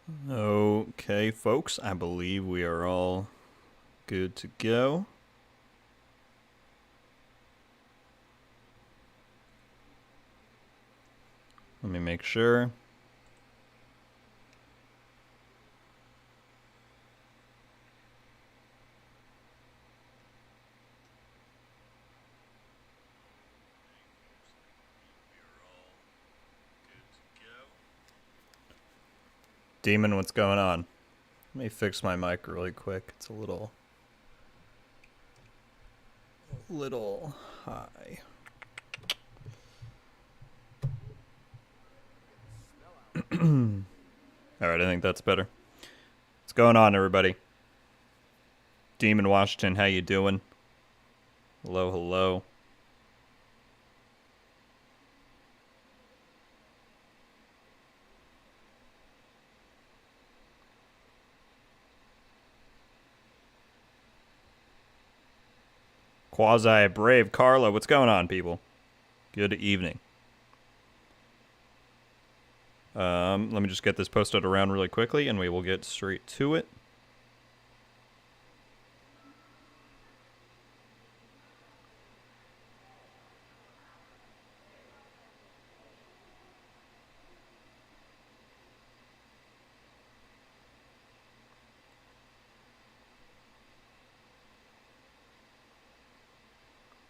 Okay, folks, I believe we are all good to go. Let me make sure. Demon, what's going on? Let me fix my mic really quick. It's a little high. Alright, I think that's better. What's going on, everybody? Demon Washington, how you doing? Hello, hello. Quasi Brave Carla, what's going on, people? Good evening. Let me just get this posted around really quickly, and we will get straight to it.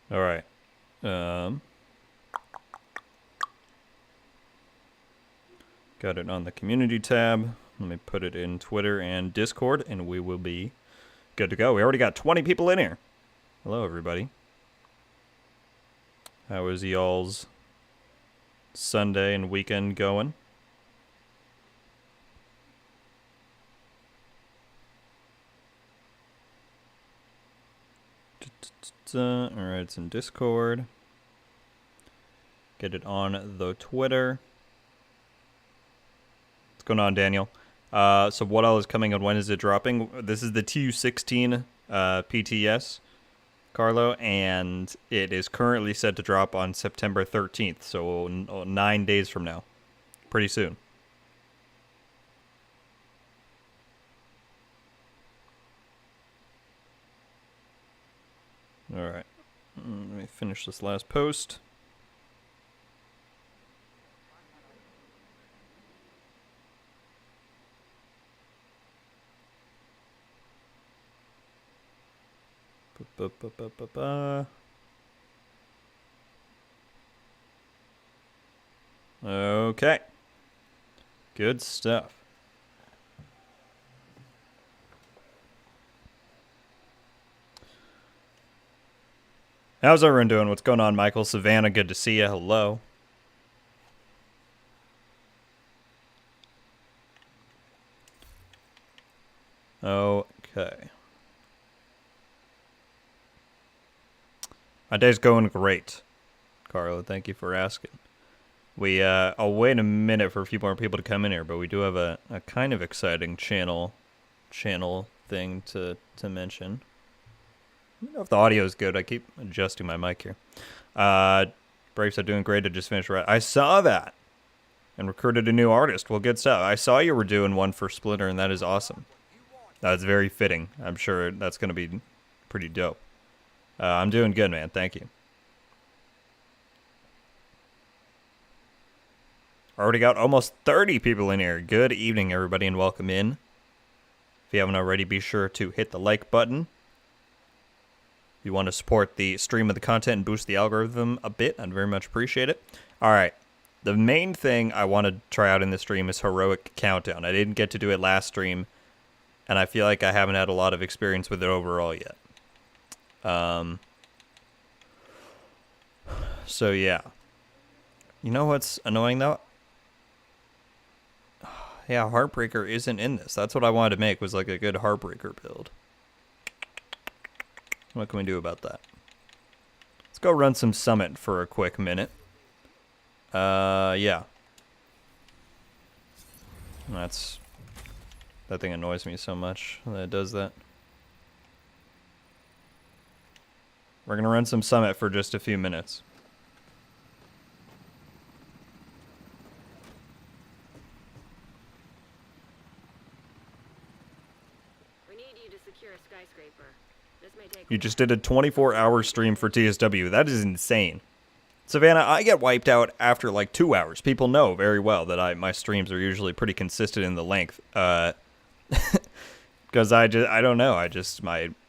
All right. Got it on the community tab. Let me put it in Twitter and Discord, and we will be good to go. We already got 20 people in here. Hello, everybody. How is y'all's Sunday and weekend going? All right, it's in Discord. Get it on the Twitter. What's going on, Daniel? So what all is coming and when is it dropping? This is the TU16 PTS, Carlo, and it is currently set to drop on September 13th, so 9 days from now. Pretty soon. Alright. Let me finish this last post. Okay. Good stuff. How's everyone doing? What's going on, Michael? Savannah, good to see you. Hello. Okay. My day's going great, Carlo. Thank you for asking. I'll wait a minute for a few more people to come in here, but we do have a kind of exciting channel thing to mention. I don't know if the audio is good. I keep adjusting my mic here. Braves are doing great. I just finished right. I saw that and recruited a new artist. Well, good stuff. I saw you were doing one for Splinter, and that is awesome. That's very fitting. I'm sure that's going to be pretty dope. I'm doing good, man. Thank you. Already got almost 30 people in here. Good evening, everybody, and welcome in. If you haven't already, be sure to hit the like button. If you want to support the stream of the content and boost the algorithm a bit, I'd very much appreciate it. All right. The main thing I want to try out in this stream is Heroic Countdown. I didn't get to do it last stream, and I feel like I haven't had a lot of experience with it overall yet. So, yeah. You know what's annoying, though? Yeah, Heartbreaker isn't in this. That's what I wanted to make, was like a good Heartbreaker build. What can we do about that? Let's go run some Summit for a quick minute. Yeah. That thing annoys me so much that it does that. We're gonna run some Summit for just a few minutes. You just did a 24-hour stream for TSW. That is insane. Savannah, I get wiped out after like 2 hours. People know very well that my streams are usually pretty consistent in the length. Because I don't know.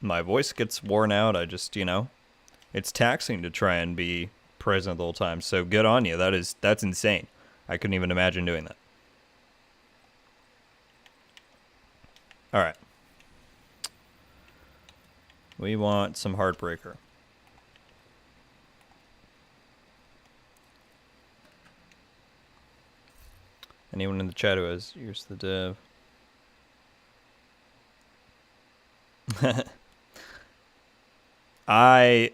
My voice gets worn out. It's taxing to try and be present the whole time. So good on you. That's insane. I couldn't even imagine doing that. All right. We want some Heartbreaker. Anyone in the chat who has ears to the dev? I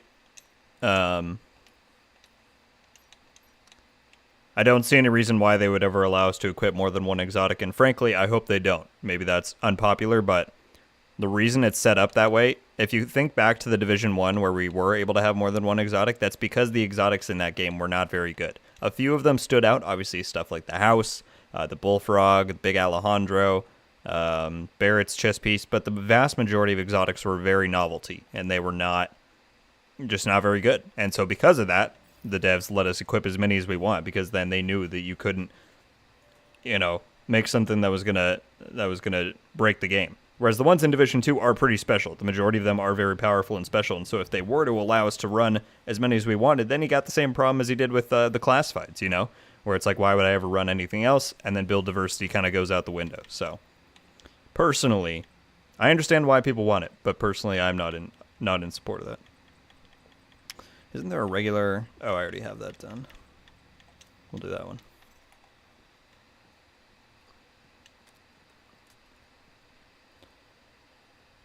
don't see any reason why they would ever allow us to equip more than one exotic, and frankly, I hope they don't. Maybe that's unpopular, but the reason it's set up that way, if you think back to the Division 1 where we were able to have more than one exotic, that's because the exotics in that game were not very good. A few of them stood out, obviously stuff like the House, the Bullfrog, the Big Alejandro, Barrett's chest piece, but the vast majority of exotics were very novelty, and they were just not very good. And so because of that, the devs let us equip as many as we want, because then they knew that you couldn't, make something that was gonna break the game. Whereas the ones in Division 2 are pretty special. The majority of them are very powerful and special, and so if they were to allow us to run as many as we wanted, then you got the same problem as you did with the classifieds, where it's like, why would I ever run anything else? And then build diversity kind of goes out the window. So, personally, I understand why people want it, but personally, I'm not in support of that. Isn't there a regular... Oh, I already have that done. We'll do that one.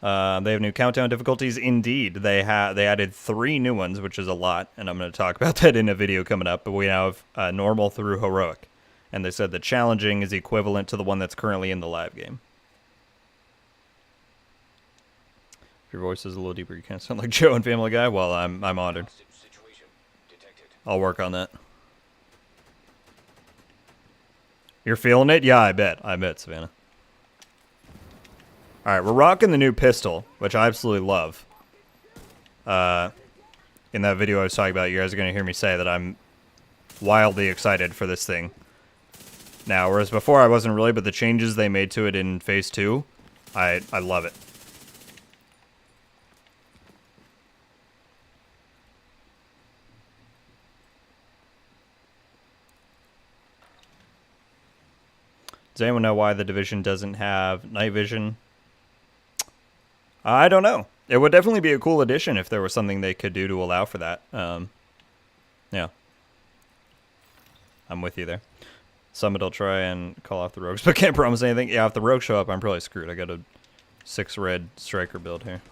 They have new countdown difficulties. Indeed, they added 3 new ones, which is a lot, and I'm going to talk about that in a video coming up. But we now have normal through heroic, and they said the challenging is equivalent to the one that's currently in the live game. If your voice is a little deeper, you can't sound like Joe and Family Guy. Well, I'm honored. I'll work on that. You're feeling it? Yeah, I bet, Savannah. Alright, we're rocking the new pistol, which I absolutely love. In that video I was talking about, you guys are going to hear me say that I'm wildly excited for this thing. Now, whereas before I wasn't really, but the changes they made to it in Phase 2, I love it. Does anyone know why the Division doesn't have night vision? I don't know. It would definitely be a cool addition if there was something they could do to allow for that. Yeah. I'm with you there. Somebody'll try and call off the rogues, but can't promise anything. Yeah, if the rogues show up, I'm probably screwed. I got a 6 red striker build here.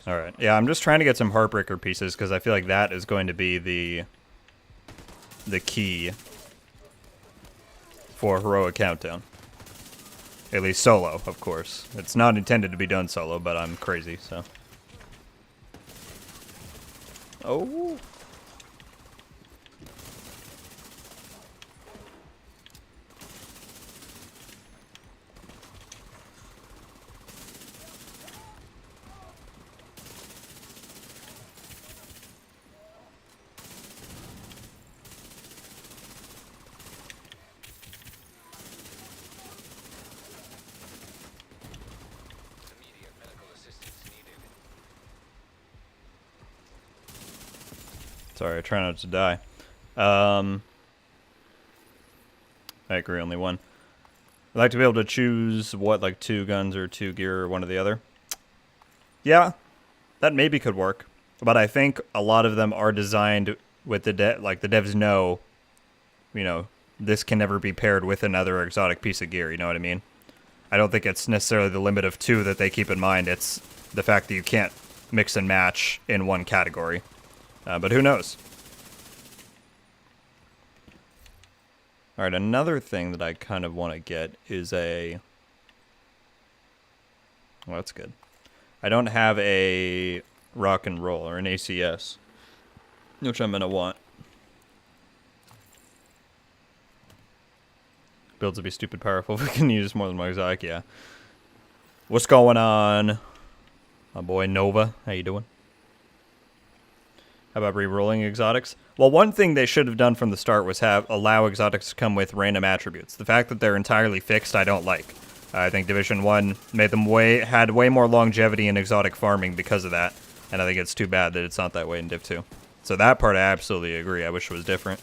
Alright, yeah, I'm just trying to get some Heartbreaker pieces, because I feel like that is going to be the key for Heroic Countdown. At least solo, of course. It's not intended to be done solo, but I'm crazy, so. Oh. Sorry, I try not to die. I agree, only one. I'd like to be able to choose what, like 2 guns or 2 gear or one or the other. Yeah, that maybe could work. But I think a lot of them are designed with the devs know, this can never be paired with another exotic piece of gear, you know what I mean? I don't think it's necessarily the limit of 2 that they keep in mind. It's the fact that you can't mix and match in one category. But who knows? Alright, another thing that I kind of want to get is a Well, that's good. I don't have a rock and roll or an ACS, which I'm going to want. Builds will be stupid powerful if we can use more than one exotic, yeah. What's going on? My boy Nova, how you doing? How about re-rolling exotics? Well, one thing they should have done from the start was allow exotics to come with random attributes. The fact that they're entirely fixed, I don't like. I think Division 1 made them had way more longevity in exotic farming because of that, and I think it's too bad that it's not that way in Div 2. So that part I absolutely agree. I wish it was different.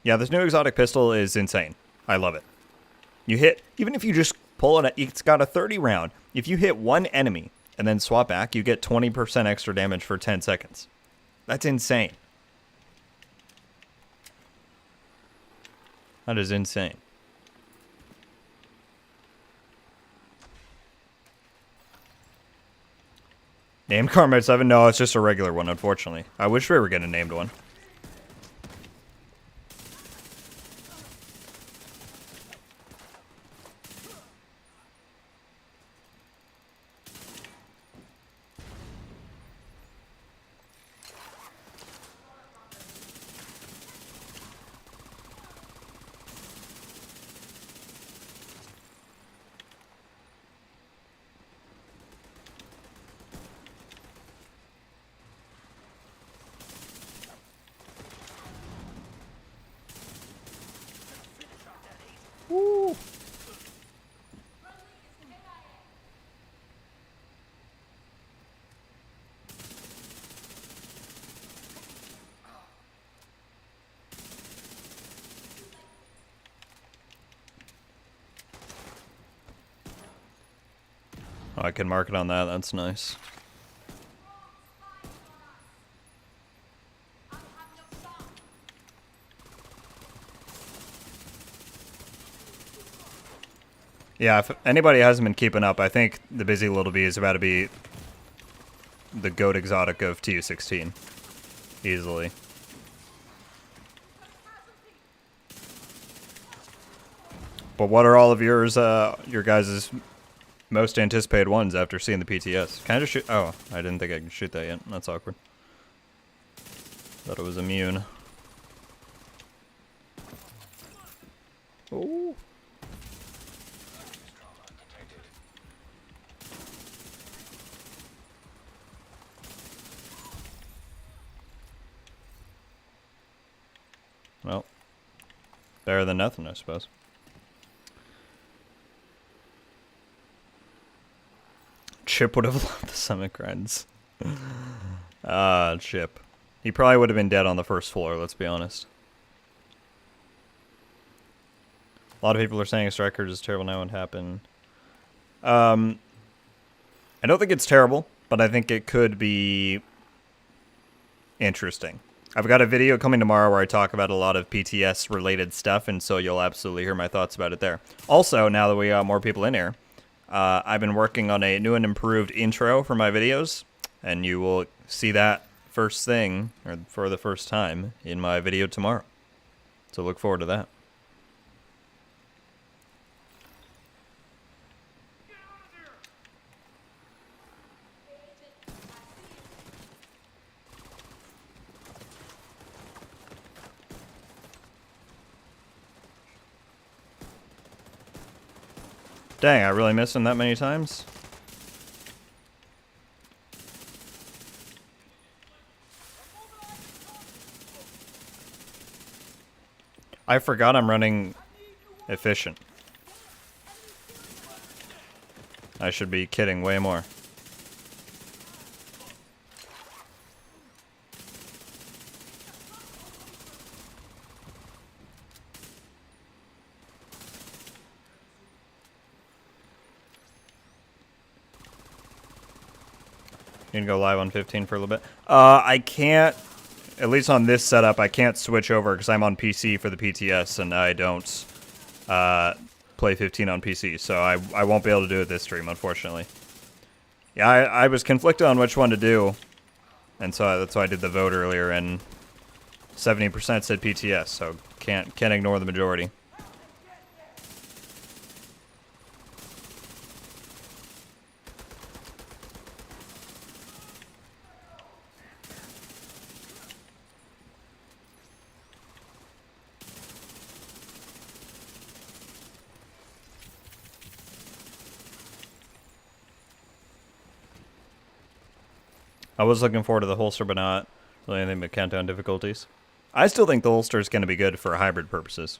Yeah, this new exotic pistol is insane. I love it. You hit, even if you just pull it, it's got a 30 round. If you hit one enemy and then swap back, you get 20% extra damage for 10 seconds. That's insane. That is insane. Named Karma 7? No, it's just a regular one, unfortunately. I wish we were getting a named one. Woo. Oh, I can mark it on that. That's nice. Yeah, if anybody hasn't been keeping up, I think the Busy Little Bee is about to be the GOAT exotic of TU16. Easily. But what are all of your guys' most anticipated ones after seeing the PTS? Can I just shoot? Oh, I didn't think I could shoot that yet. That's awkward. Thought it was immune. Oh. Well, better than nothing, I suppose. Chip would have loved the summit grinds. Chip. He probably would have been dead on the first floor, let's be honest. A lot of people are saying his record is terrible now. What happened? I don't think it's terrible, but I think it could be interesting. I've got a video coming tomorrow where I talk about a lot of PTS related stuff, and so you'll absolutely hear my thoughts about it there. Also, now that we got more people in here, I've been working on a new and improved intro for my videos, and you will see that first thing, or for the first time, in my video tomorrow. So look forward to that. Dang, I really missed him that many times? I forgot I'm running efficient. I should be kidding way more. You can go live on 15 for a little bit. I can't, at least on this setup, I can't switch over because I'm on PC for the PTS and I don't play 15 on PC, so I won't be able to do it this stream, unfortunately. Yeah, I was conflicted on which one to do, and so that's why I did the vote earlier, and 70% said PTS, so can't ignore the majority. I was looking forward to the holster, but not really anything but countdown difficulties. I still think the holster is going to be good for hybrid purposes.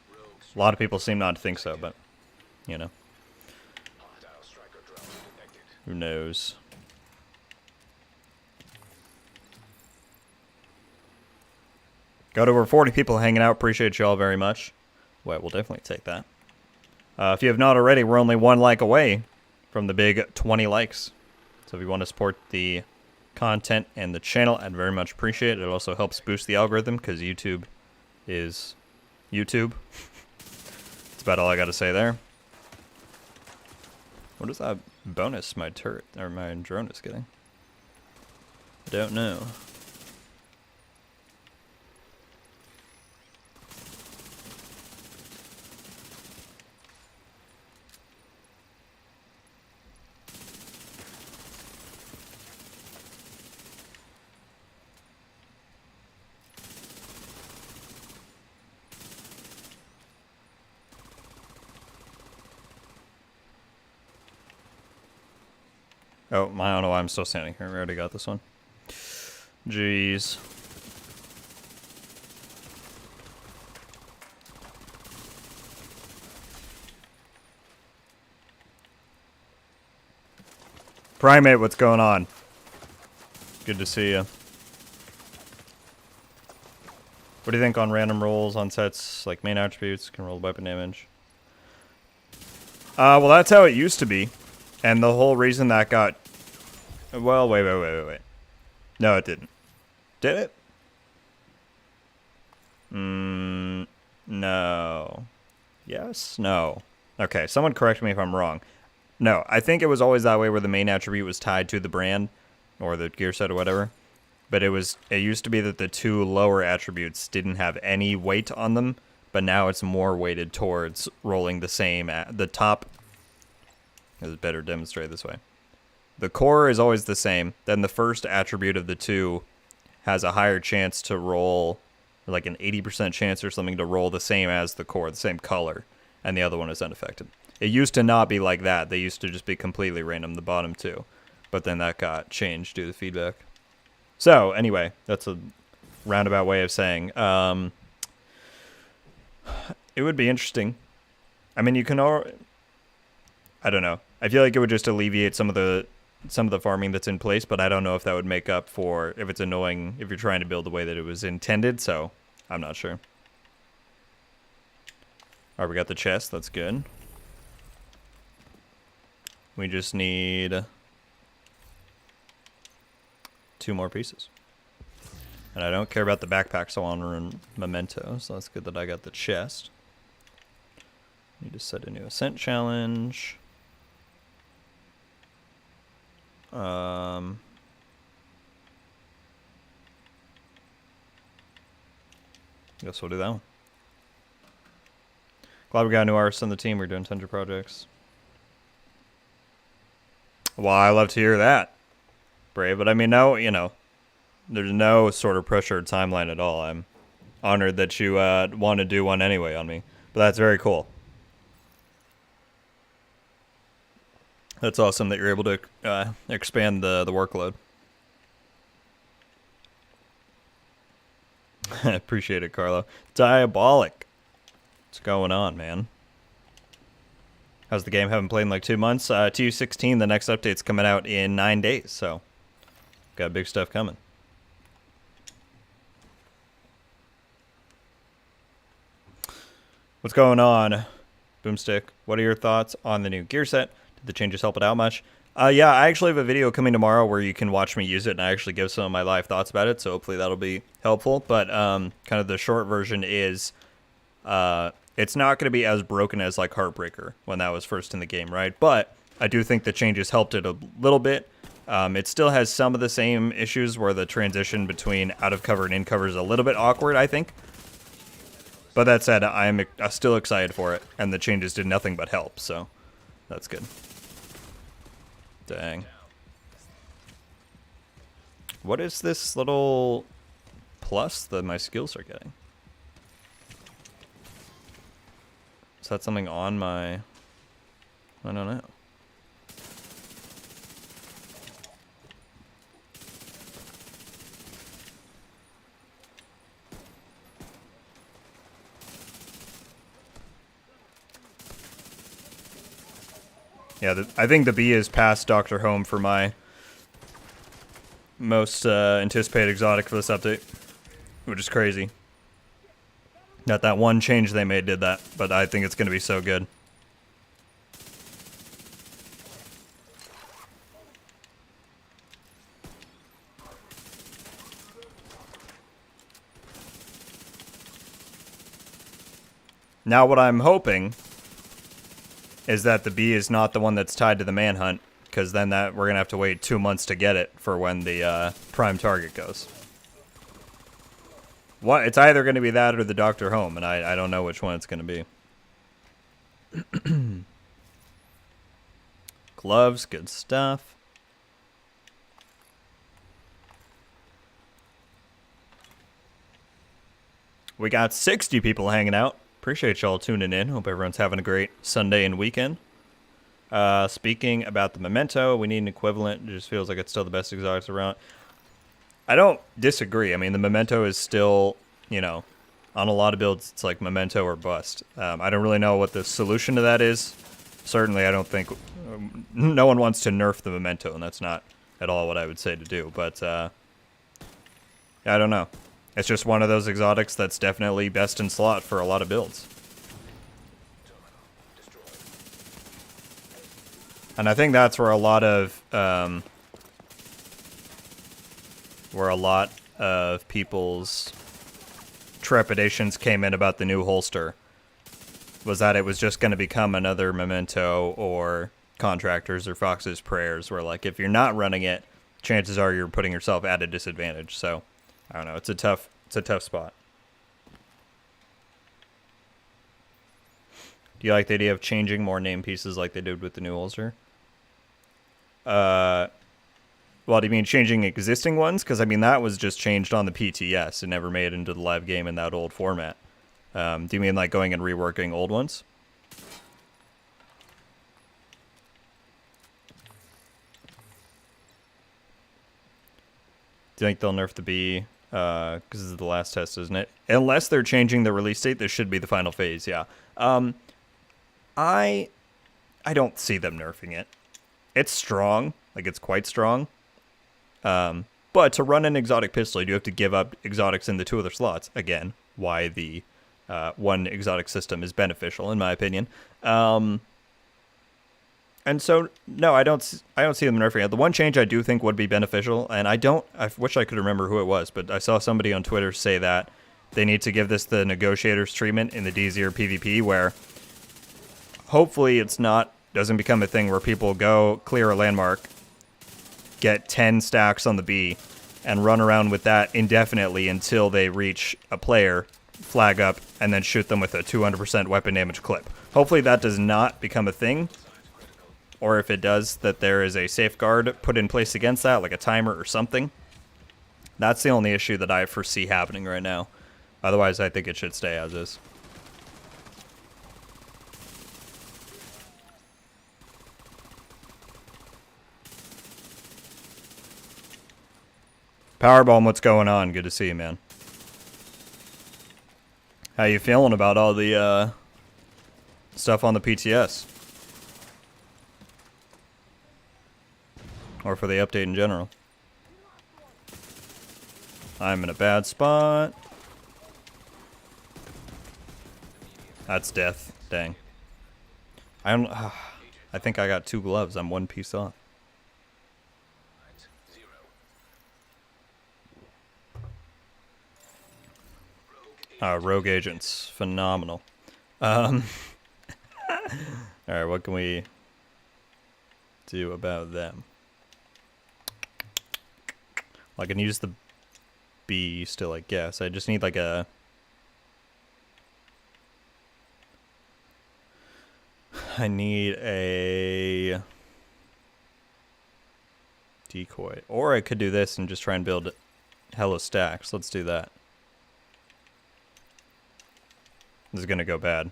A lot of people seem not to think so, but, you know. Who knows? Got over 40 people hanging out. Appreciate you all very much. Well, we'll definitely take that. If you have not already, we're only 1 like away from the big 20 likes. So if you want to support the content and the channel, I'd very much appreciate it. It also helps boost the algorithm because YouTube is YouTube. That's about all I got to say there. What is that bonus my turret or my drone is getting? I don't know. Oh, I don't know why I'm still standing here. We already got this one. Jeez. Primate, what's going on? Good to see you. What do you think on random rolls on sets like main attributes? Can roll weapon damage. Well, that's how it used to be. And the whole reason that got... Well, wait. No, it didn't. Did it? No. Yes? No. Okay, someone correct me if I'm wrong. No, I think it was always that way where the main attribute was tied to the brand or the gear set or whatever. But it used to be that the 2 lower attributes didn't have any weight on them, but now it's more weighted towards rolling the same at the top. It's better demonstrated this way. The core is always the same. Then the first attribute of the 2 has a higher chance to roll, like an 80% chance or something to roll the same as the core, the same color, and the other one is unaffected. It used to not be like that. They used to just be completely random, the bottom 2. But then that got changed due to feedback. So, anyway, that's a roundabout way of saying, it would be interesting. I mean, you can I don't know. I feel like it would just alleviate some of the farming that's in place, but I don't know if that would make up for if it's annoying if you're trying to build the way that it was intended, so I'm not sure. Alright, we got the chest. That's good. We just need 2 more pieces. And I don't care about the backpack, so I'll run memento, so that's good that I got the chest. Need to set a new ascent challenge. Guess we'll do that one. Glad we got a new artist on the team. We're doing tons of projects. Well, I love to hear that, Brave. But I mean, no, you know, there's no sort of pressured timeline at all. I'm honored that you want to do one anyway on me. But that's very cool. That's awesome that you're able to expand the workload. Appreciate it, Carlo. Diabolic. What's going on, man? How's the game? Haven't played in like 2 months. TU16, the next update's coming out in 9 days, so got big stuff coming. What's going on, Boomstick? What are your thoughts on the new gear set? Did the changes help it out much? Yeah, I actually have a video coming tomorrow where you can watch me use it, and I actually give some of my live thoughts about it, so hopefully that'll be helpful. But kind of the short version is it's not going to be as broken as like Heartbreaker when that was first in the game, right? But I do think the changes helped it a little bit. It still has some of the same issues where the transition between out of cover and in cover is a little bit awkward, I think. But that said, I'm still excited for it, and the changes did nothing but help, so that's good. Dang. What is this little plus that my skills are getting? Is that something on my... I don't know. Yeah, I think the B is past Dr. Home for my most anticipated exotic for this update, which is crazy. That one change they made did that, but I think it's going to be so good. Now what I'm hoping is that the B is not the one that's tied to the manhunt, because then we're going to have to wait 2 months to get it for when the prime target goes. It's either going to be that or the Dr. Home, and I don't know which one it's going to be. Gloves, good stuff. We got 60 people hanging out. Appreciate y'all tuning in. Hope everyone's having a great Sunday and weekend. Speaking about the Memento, we need an equivalent. It just feels like it's still the best exotics around. I don't disagree. I mean, the Memento is still, you know, on a lot of builds, it's like Memento or bust. I don't really know what the solution to that is. Certainly, I don't think... no one wants to nerf the Memento, and that's not at all what I would say to do. But, I don't know. It's just one of those exotics that's definitely best in slot for a lot of builds. And I think that's where a lot of people's trepidations came in about the new holster, was that it was just going to become another Memento or Contractors or Fox's Prayers, where like if you're not running it, chances are you're putting yourself at a disadvantage. So I don't know, it's a tough spot. Do you like the idea of changing more name pieces like they did with the new holster? Well, do you mean changing existing ones? Because, I mean, that was just changed on the PTS and never made it into the live game in that old format. Do you mean, like, going and reworking old ones? Do you think they'll nerf the B? Because this is the last test, isn't it? Unless they're changing the release date, this should be the final phase, yeah. I don't see them nerfing it. It's strong. Like, it's quite strong. But to run an exotic pistol, you do have to give up exotics in the 2 other slots. Again, why the one exotic system is beneficial, in my opinion. And so, no, I don't see them nerfing it. The one change I do think would be beneficial, and I wish I could remember who it was, but I saw somebody on Twitter say that they need to give this the negotiators treatment in the D0 PvP, where hopefully doesn't become a thing where people go clear a landmark, get 10 stacks on the B, and run around with that indefinitely until they reach a player, flag up, and then shoot them with a 200% weapon damage clip. Hopefully that does not become a thing, or if it does, that there is a safeguard put in place against that, like a timer or something. That's the only issue that I foresee happening right now. Otherwise, I think it should stay as is. Powerbomb, what's going on? Good to see you, man. How you feeling about all the stuff on the PTS? Or for the update in general? I'm in a bad spot. That's death. Dang. I think I got 2 gloves. I'm 1 piece off. Rogue agents. Phenomenal. Alright, what can we do about them? I can use the B still, I guess. I just need like a... I need a decoy. Or I could do this and just try and build hella stacks. Let's do that. This is gonna go bad.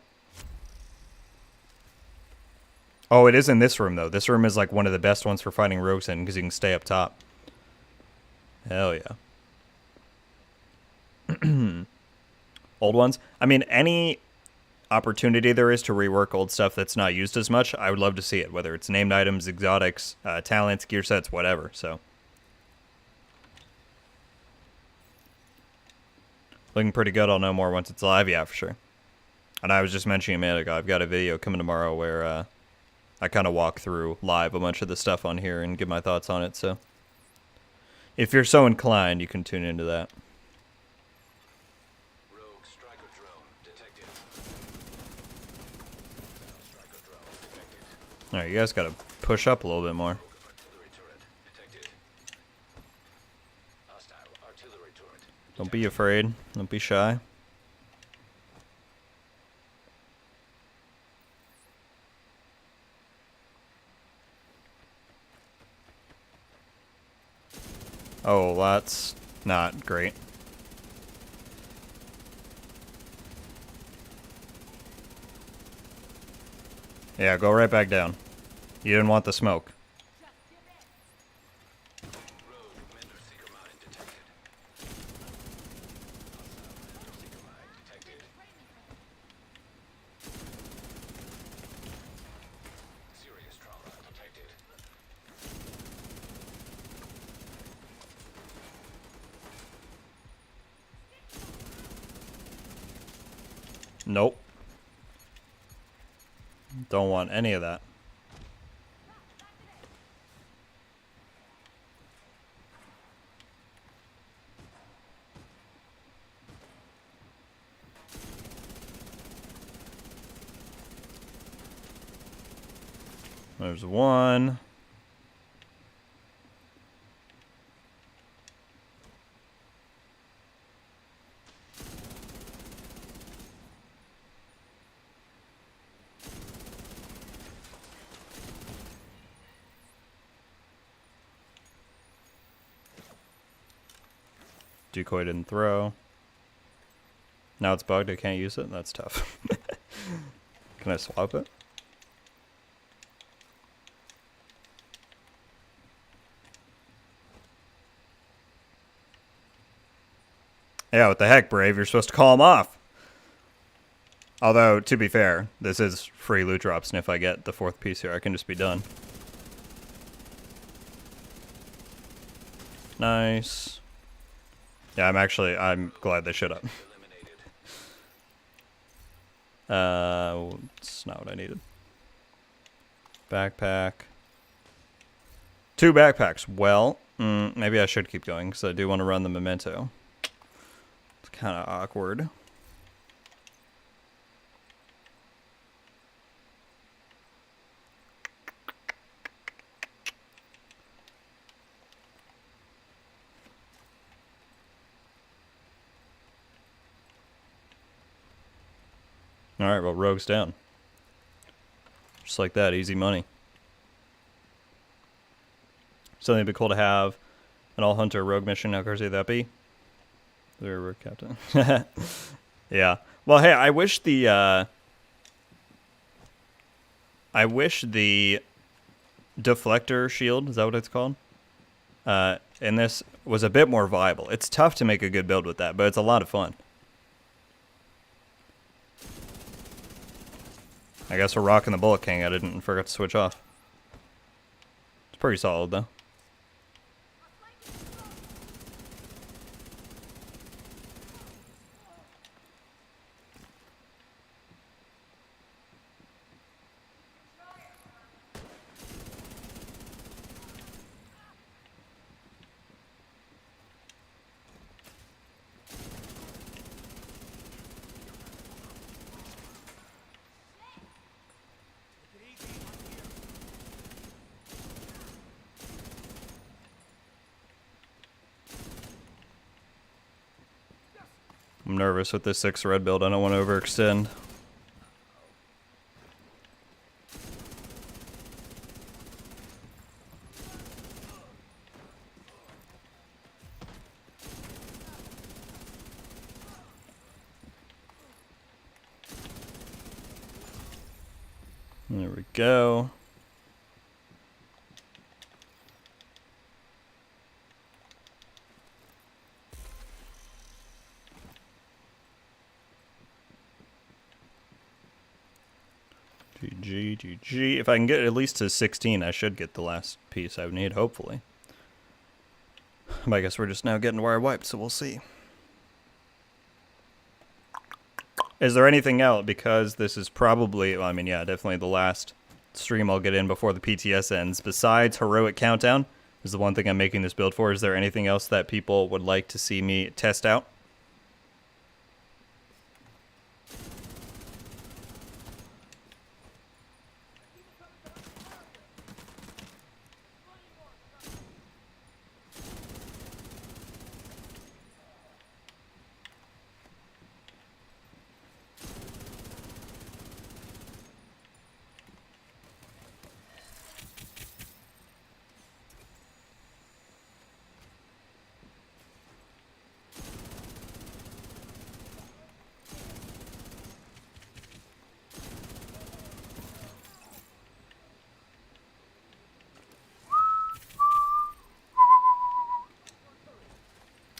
Oh, it is in this room, though. This room is like one of the best ones for fighting rogues in, because you can stay up top. Hell yeah. Old ones? I mean, any opportunity there is to rework old stuff that's not used as much, I would love to see it. Whether it's named items, exotics, talents, gear sets, whatever. So, looking pretty good. I'll know more once it's live. Yeah, for sure. And I was just mentioning a minute ago, I've got a video coming tomorrow where I kind of walk through live a bunch of the stuff on here and give my thoughts on it. So, if you're so inclined, you can tune into that. Rogue striker drone detected. Striker drone detected. All right, you guys got to push up a little bit more. Artillery turret detected. Hostile artillery turret. Don't be afraid. Don't be shy. Oh, that's not great. Yeah, go right back down. You didn't want the smoke. Rogue Mender Seeker mine detected. Hostile Mender Seeker mine detected. Serious trauma detected. Nope. Don't want any of that. There's one. Decoy didn't throw. Now it's bugged, I can't use it? That's tough. Can I swap it? Yeah, what the heck, Brave? You're supposed to call him off. Although, to be fair, this is free loot drops, and if I get the 4th piece here, I can just be done. Nice. Yeah, I'm glad they shut up. It's not what I needed. Backpack. 2 backpacks. Well, maybe I should keep going, because I do want to run the memento. It's kind of awkward. Alright, well, Rogue's down. Just like that, easy money. Something would be cool to have an all-hunter rogue mission. How crazy would that be? They're a rogue captain. Yeah. Well, hey, I wish the Deflector shield, is that what it's called? In this was a bit more viable. It's tough to make a good build with that, but it's a lot of fun. I guess we're rocking the Bullet King. I didn't forget to switch off. It's pretty solid, though. I'm nervous with this 6 red build. I don't want to overextend. There we go. GG, GG. If I can get at least to 16, I should get the last piece I would need, hopefully. But I guess we're just now getting wire wiped, so we'll see. Is there anything else? Because this is probably, well, I mean, yeah, definitely the last stream I'll get in before the PTS ends. Besides Heroic Countdown, is the one thing I'm making this build for. Is there anything else that people would like to see me test out?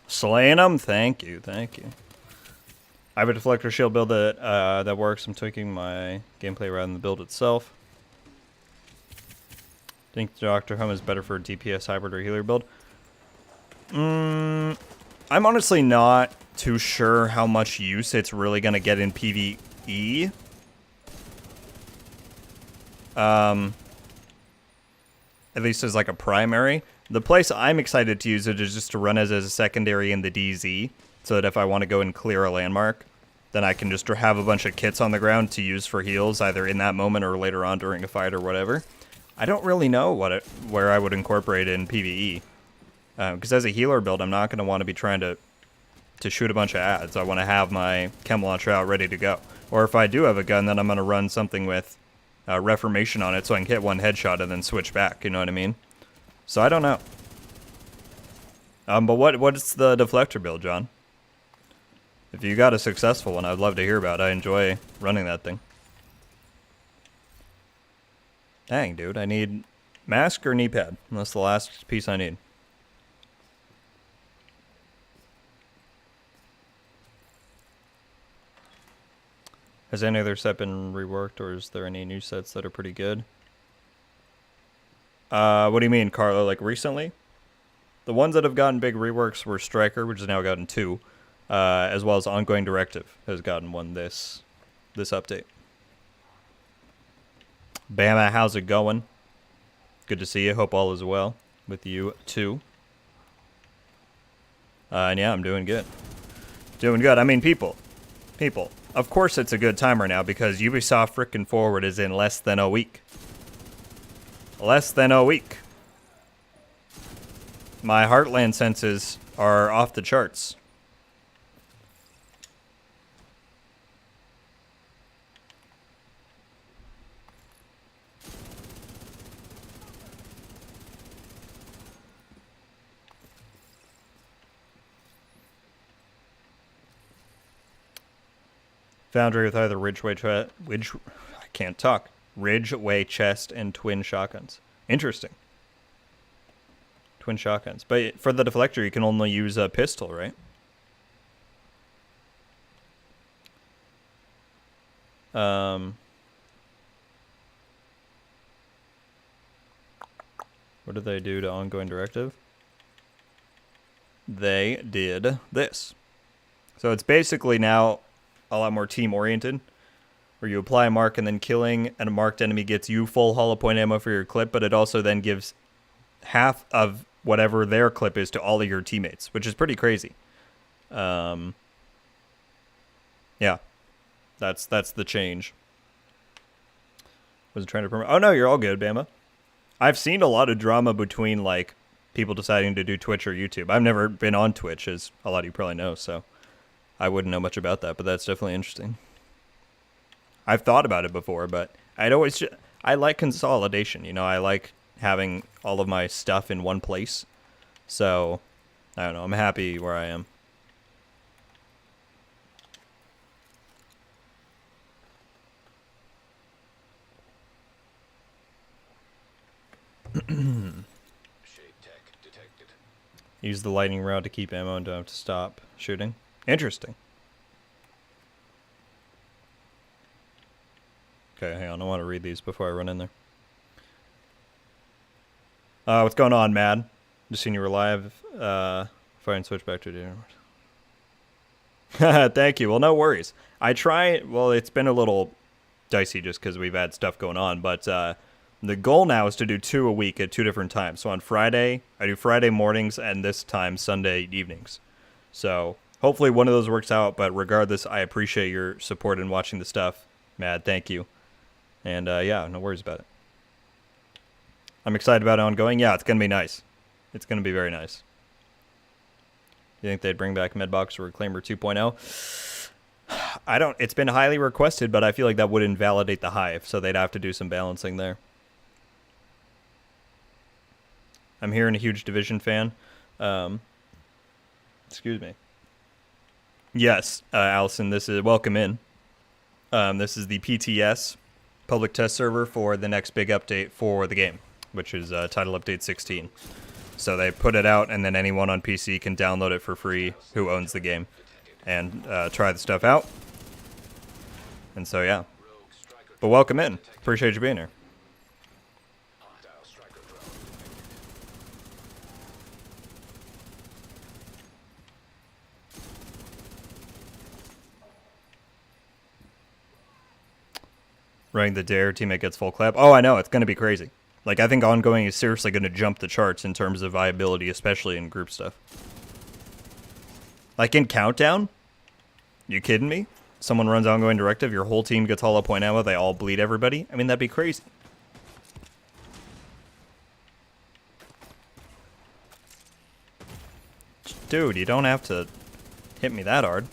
Slaying them? Thank you, thank you. I have a deflector shield build that that works. I'm tweaking my gameplay rather than the build itself. Think Dr. Home is better for a DPS hybrid or healer build? I'm honestly not too sure how much use it's really going to get in PvE. At least as like a primary. The place I'm excited to use it is just to run as a secondary in the DZ, so that if I want to go and clear a landmark, then I can just have a bunch of kits on the ground to use for heals, either in that moment or later on during a fight or whatever. I don't really know where I would incorporate it in PvE. Because as a healer build, I'm not going to want to be trying to shoot a bunch of ads. I want to have my chem launcher out ready to go. Or if I do have a gun, then I'm going to run something with Reformation on it so I can hit one headshot and then switch back, you know what I mean? So I don't know. But what's the deflector build, John? If you got a successful one, I'd love to hear about it. I enjoy running that thing. Dang, dude, I need mask or knee pad. That's the last piece I need. Has any other set been reworked, or is there any new sets that are pretty good? What do you mean, Carlo? Like recently? The ones that have gotten big reworks were Striker, which has now gotten 2, as well as Ongoing Directive has gotten one this update. Bama, how's it going? Good to see you. Hope all is well with you too. And yeah, I'm doing good. Doing good. I mean, people. Of course it's a good time right now because Ubisoft frickin' Forward is in less than a week. Less than a week. My Heartland senses are off the charts. Foundry with either Ridgeway chest and twin shotguns. Interesting. Twin shotguns. But for the deflector, you can only use a pistol, right? What did they do to Ongoing Directive? They did this. So it's basically now a lot more team-oriented, where you apply a mark and then killing a marked enemy gets you full hollow point ammo for your clip, but it also then gives half of whatever their clip is to all of your teammates, which is pretty crazy. Yeah, that's the change. Wasn't trying to promote. Oh no, you're all good, Bama. I've seen a lot of drama between people deciding to do Twitch or YouTube. I've never been on Twitch, as a lot of you probably know, so I wouldn't know much about that, but that's definitely interesting. I've thought about it before, but I like consolidation. You know, I like having all of my stuff in one place. So, I don't know. I'm happy where I am. Shade tech detected. Use the lightning rod to keep ammo and don't have to stop shooting. Interesting. Okay, hang on. I want to read these before I run in there. What's going on, Mad? Just seen you were live. Fire and switch back to dinner. Thank you. Well, no worries. Well, it's been a little dicey just because we've had stuff going on, but the goal now is to do 2 a week at 2 different times. So on Friday, I do Friday mornings, and this time Sunday evenings. So hopefully one of those works out, but regardless, I appreciate your support in watching the stuff. Mad, thank you. And yeah, no worries about it. I'm excited about ongoing. Yeah, it's going to be nice. It's going to be very nice. You think they'd bring back Medbox or Reclaimer 2.0? I don't. It's been highly requested, but I feel like that would invalidate the Hive, so they'd have to do some balancing there. I'm here and a huge Division fan. Excuse me. Yes, Allison, this is welcome in. This is the PTS public test server for the next big update for the game, which is title update 16. So they put it out, and then anyone on PC can download it for free who owns the game and try the stuff out. And so, yeah. But welcome in. Appreciate you being here. Hostile striker drone. Running the dare, teammate gets full clap. Oh, I know. It's going to be crazy. Like, I think ongoing is seriously going to jump the charts in terms of viability, especially in group stuff. Like in Countdown? You kidding me? Someone runs ongoing directive, your whole team gets hollow point ammo, they all bleed everybody? I mean, that'd be crazy. Dude, you don't have to hit me that hard.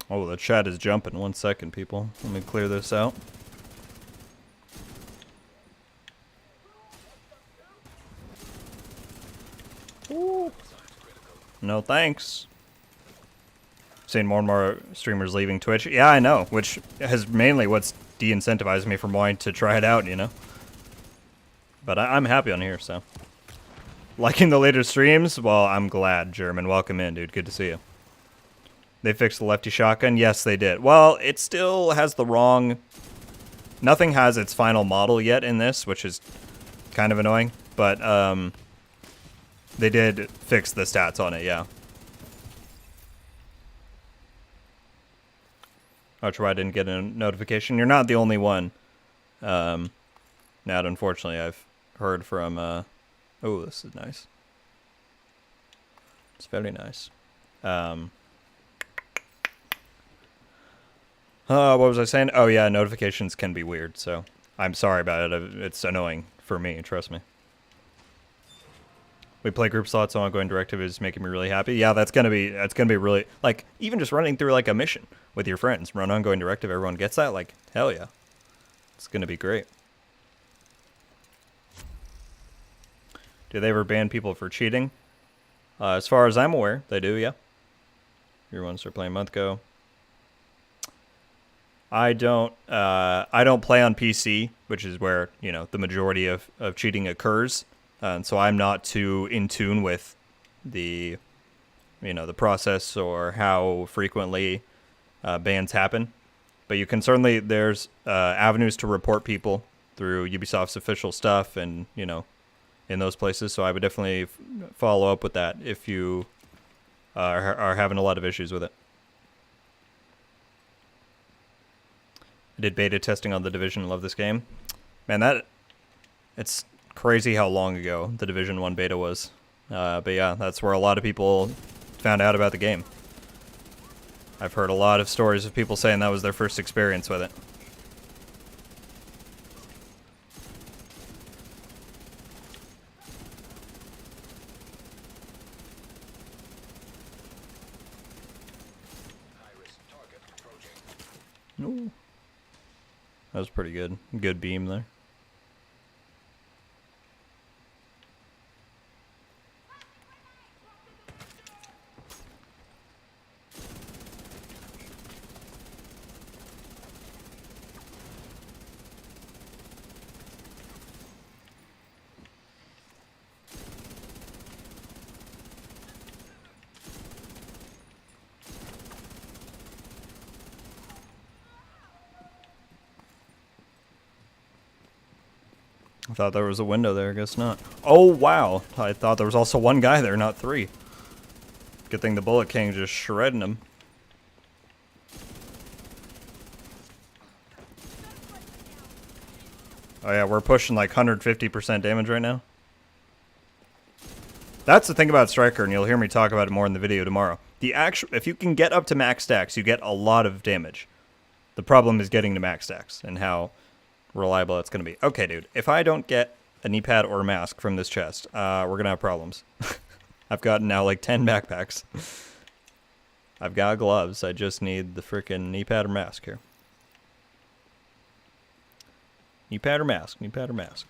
Oh, the chat is jumping. 1 second, people. Let me clear this out. Ooh. No thanks. Seeing more and more streamers leaving Twitch. Yeah, I know, which has mainly what's de-incentivized me from wanting to try it out, you know? But I'm happy on here, so. Liking the later streams? Well, I'm glad, German. Welcome in, dude. Good to see you. They fixed the lefty shotgun? Yes, they did. Well, it still has the wrong... Nothing has its final model yet in this, which is kind of annoying. But, they did fix the stats on it, yeah. That's why I didn't get a notification. You're not the only one. Now, unfortunately, I've heard from... Oh, this is nice. It's very nice. What was I saying? Oh, yeah, notifications can be weird, so I'm sorry about it. It's annoying for me, trust me. We play group slots, so ongoing directive is making me really happy. Yeah, that's gonna be really, like, even just running through, like, a mission with your friends. Run ongoing directive, everyone gets that? Like, hell yeah. It's gonna be great. Do they ever ban people for cheating? As far as I'm aware, they do, yeah. Your ones are playing a month ago. I don't play on PC, which is where, you know, the majority of cheating occurs. And so I'm not too in tune with the, you know, the process or how frequently bans happen. But you can certainly, there's avenues to report people through Ubisoft's official stuff and, you know, in those places. So I would definitely follow up with that if you are having a lot of issues with it. I did beta testing on The Division. Love this game. Man, it's crazy how long ago the Division 1 beta was. But yeah, that's where a lot of people found out about the game. I've heard a lot of stories of people saying that was their first experience with it. High-risk target approaching. Ooh. That was pretty good. Good beam there. I thought there was a window there, I guess not. Oh, wow. I thought there was also one guy there, not three. Good thing the Bullet King just shredding him. Oh yeah, we're pushing like 150% damage right now. That's the thing about Striker, and you'll hear me talk about it more in the video tomorrow. If you can get up to max stacks, you get a lot of damage. The problem is getting to max stacks and how reliable it's going to be. Okay, dude, if I don't get a knee pad or a mask from this chest, we're going to have problems. I've gotten now like 10 backpacks. I've got gloves. I just need the freaking knee pad or mask here. Knee pad or mask? Knee pad or mask?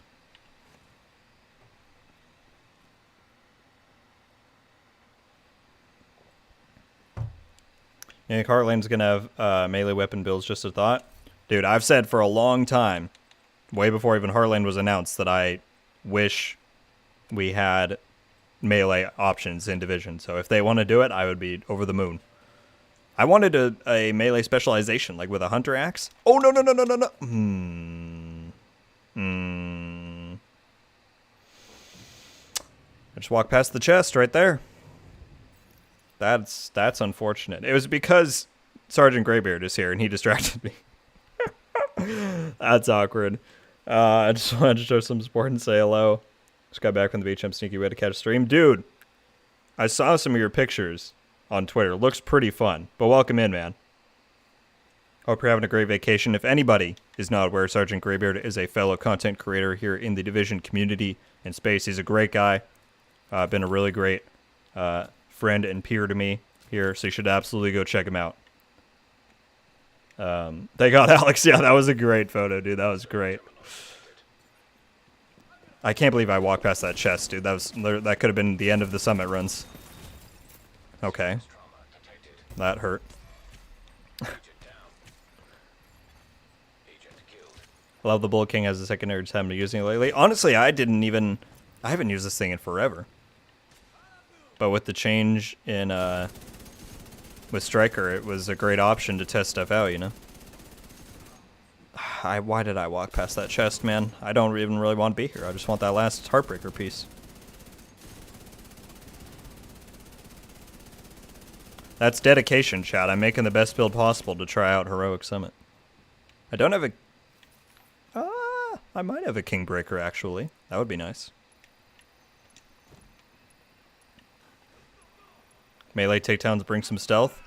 Yeah, Heartland's going to have melee weapon builds, just a thought. Dude, I've said for a long time, way before even Heartland was announced, that I wish we had melee options in Division. So if they want to do it, I would be over the moon. I wanted a melee specialization, like with a hunter axe. Oh, no, no, no, no, no, no. I just walked past the chest right there. That's unfortunate. It was because Sergeant Greybeard is here and he distracted me. That's awkward. I just wanted to show some support and say hello. Just got back from the beach. I'm sneaky way to catch a stream. Dude, I saw some of your pictures on Twitter. Looks pretty fun. But welcome in, man. Hope you're having a great vacation. If anybody is not aware, Sergeant Greybeard is a fellow content creator here in the Division community and space. He's a great guy. Been a really great friend and peer to me here, so you should absolutely go check him out. They got Alex. Yeah, that was a great photo, dude. That was great. I can't believe I walked past that chest, dude. That could have been the end of the summit runs. Okay. That hurt. I love the Bullet King as a secondary, just haven't been using it lately. Honestly, I haven't used this thing in forever. But with the change in, with Striker, it was a great option to test stuff out, you know? Why did I walk past that chest, man? I don't even really want to be here. I just want that last Heartbreaker piece. That's dedication, chat. I'm making the best build possible to try out Heroic Summit. I don't have a... I might have a Kingbreaker, actually. That would be nice. Melee takedowns bring some stealth?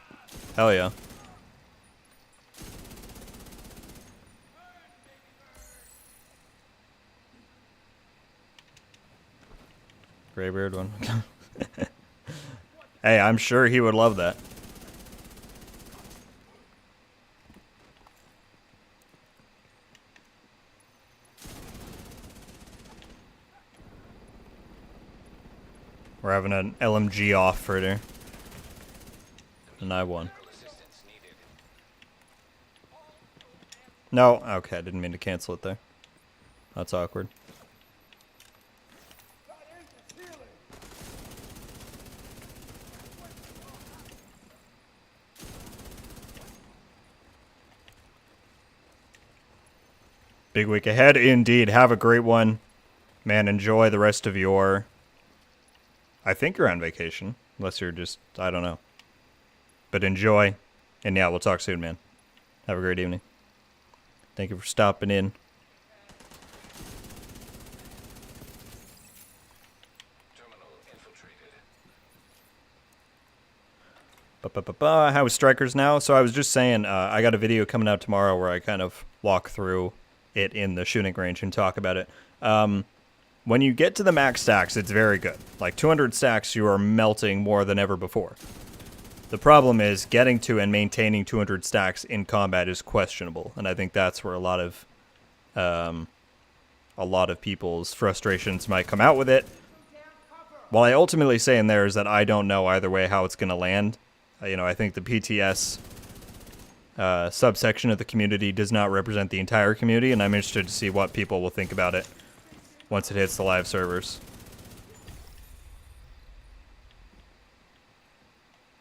Hell yeah. Greybeard one. Hey, I'm sure he would love that. We're having an LMG off for there. And I won. No, okay, I didn't mean to cancel it there. That's awkward. Big week ahead, indeed. Have a great one. Man, enjoy the rest of your... I think you're on vacation. Unless you're just... I don't know. But enjoy. And yeah, we'll talk soon, man. Have a great evening. Thank you for stopping in. Terminal infiltrated. How is Strikers now? So I was just saying, I got a video coming out tomorrow where I kind of walk through it in the shooting range and talk about it. When you get to the max stacks, it's very good. Like 200 stacks, you are melting more than ever before. The problem is getting to and maintaining 200 stacks in combat is questionable, and I think that's where a lot of people's frustrations might come out with it. What I ultimately say in there is that I don't know either way how it's going to land. I think the PTS subsection of the community does not represent the entire community, and I'm interested to see what people will think about it once it hits the live servers.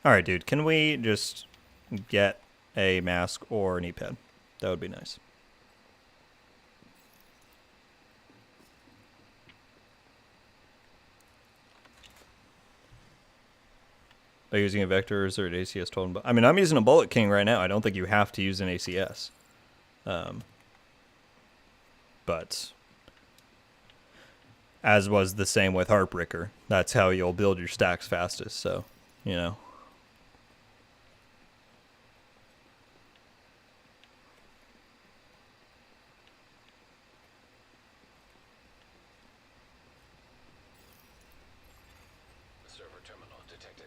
Alright, dude, can we just get a mask or an E-pad? That would be nice. By using a vector, is there an ACS totem? I mean, I'm using a Bullet King right now. I don't think you have to use an ACS. But as was the same with Heartbreaker, that's how you'll build your stacks fastest, so, you know. Server terminal detected.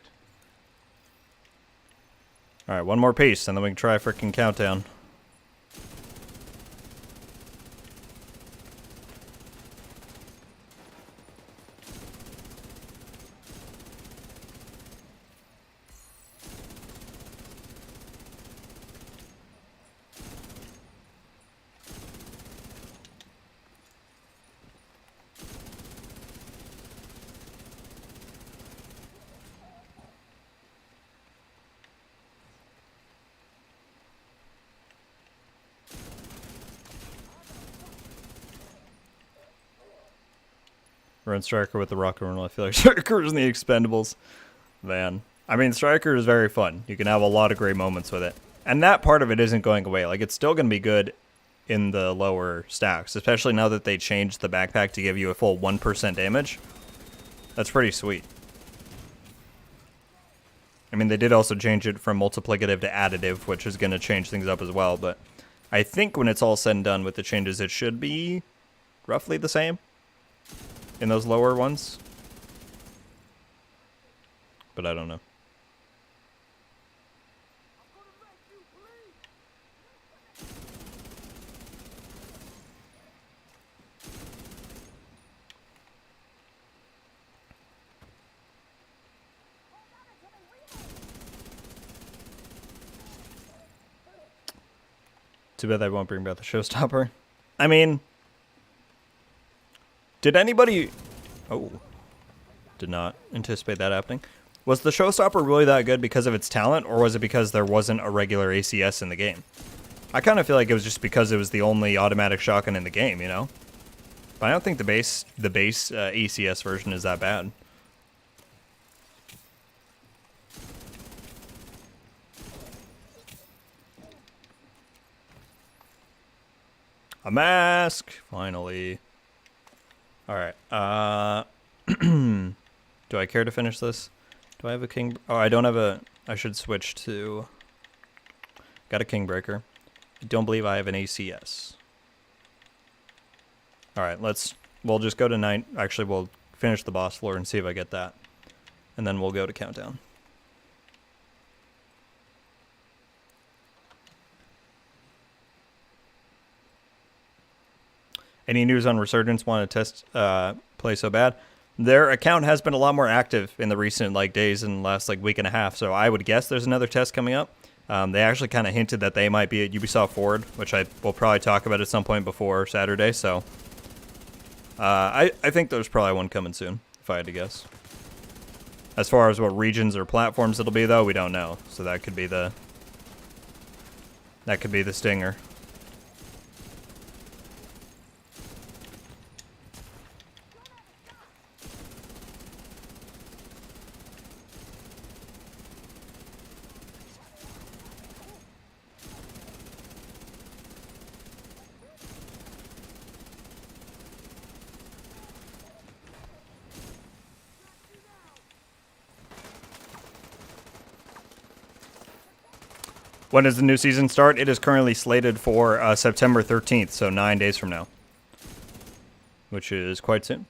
Alright, one more piece, and then we can try a frickin' countdown. Run Striker with the rocket runner. I feel like Striker is in the Expendables. Man. I mean, Striker is very fun. You can have a lot of great moments with it. And that part of it isn't going away. Like, it's still going to be good in the lower stacks, especially now that they changed the backpack to give you a full 1% damage. That's pretty sweet. I mean, they did also change it from multiplicative to additive, which is going to change things up as well. But I think when it's all said and done with the changes, it should be roughly the same in those lower ones. But I don't know. Too bad they won't bring back the showstopper. I mean, did anybody... Oh. Did not anticipate that happening. Was the showstopper really that good because of its talent, or was it because there wasn't a regular ACS in the game? I kind of feel like it was just because it was the only automatic shotgun in the game, you know? But I don't think the base ACS version is that bad. A mask! Finally. Alright, do I care to finish this? Do I have a king? Oh, I don't have a... I should switch to... Got a king breaker. I don't believe I have an ACS. Alright, we'll just go to 9... Actually, we'll finish the boss floor and see if I get that. And then we'll go to countdown. Any news on Resurgence? Want to test play so bad? Their account has been a lot more active in the recent days and last week and a half, so I would guess there's another test coming up. They actually kind of hinted that they might be at Ubisoft Forward, which I will probably talk about at some point before Saturday, so I think there's probably one coming soon, if I had to guess. As far as what regions or platforms it'll be, though, we don't know, so that could be the stinger. When does the new season start? It is currently slated for September 13th, so 9 days from now, which is quite soon.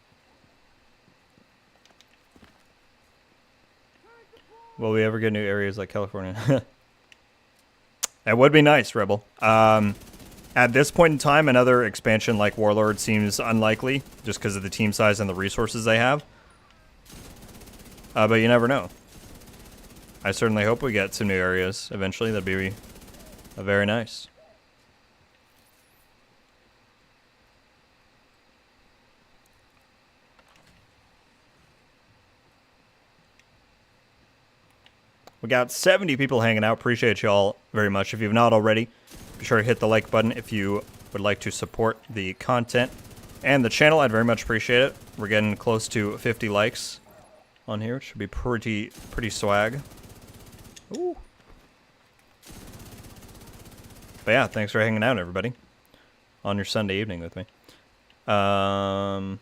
Will we ever get new areas like California? That would be nice, Rebel. At this point in time, another expansion like Warlord seems unlikely, just because of the team size and the resources they have. But you never know. I certainly hope we get some new areas eventually. That'd be very nice. We got 70 people hanging out. Appreciate y'all very much. If you've not already, be sure to hit the like button if you would like to support the content and the channel. I'd very much appreciate it. We're getting close to 50 likes on here. It should be pretty swag. Ooh. But yeah, thanks for hanging out, everybody, on your Sunday evening with me. So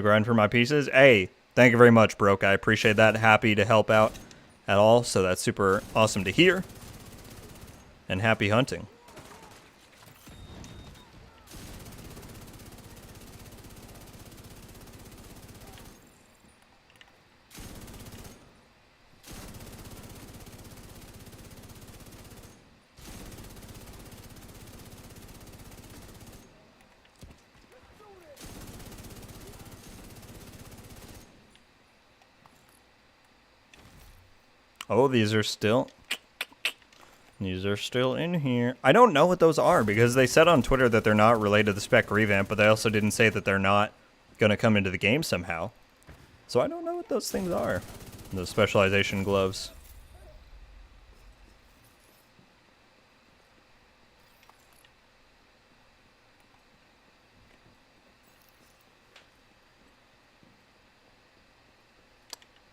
grind for my pieces. Hey, thank you very much, Broke. I appreciate that. Happy to help out at all. So that's super awesome to hear. And happy hunting. Oh, these are still in here. I don't know what those are because they said on Twitter that they're not related to the spec revamp, but they also didn't say that they're not going to come into the game somehow. So I don't know what those things are. Those specialization gloves.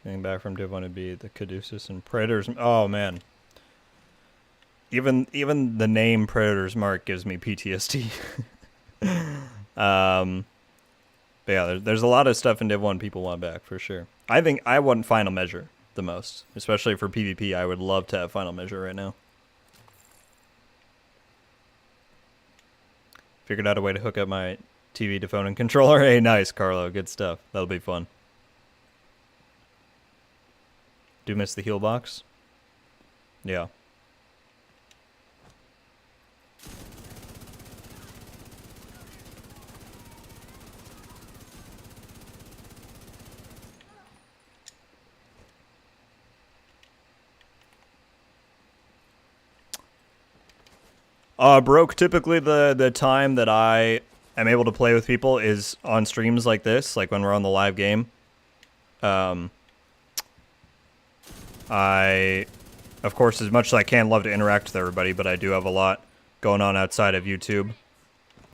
Getting back from Div 1 to be the Caduceus and Predators. Oh, man. Even the name Predator's Mark gives me PTSD. But yeah, there's a lot of stuff in Div 1 people want back, for sure. I think I want Final Measure the most. Especially for PvP, I would love to have Final Measure right now. Figured out a way to hook up my TV to phone and controller. Hey, nice, Carlo. Good stuff. That'll be fun. Do miss the heal box? Yeah. Broke, typically the time that I am able to play with people is on streams like this, like when we're on the live game. I, of course, as much as I can, love to interact with everybody, but I do have a lot going on outside of YouTube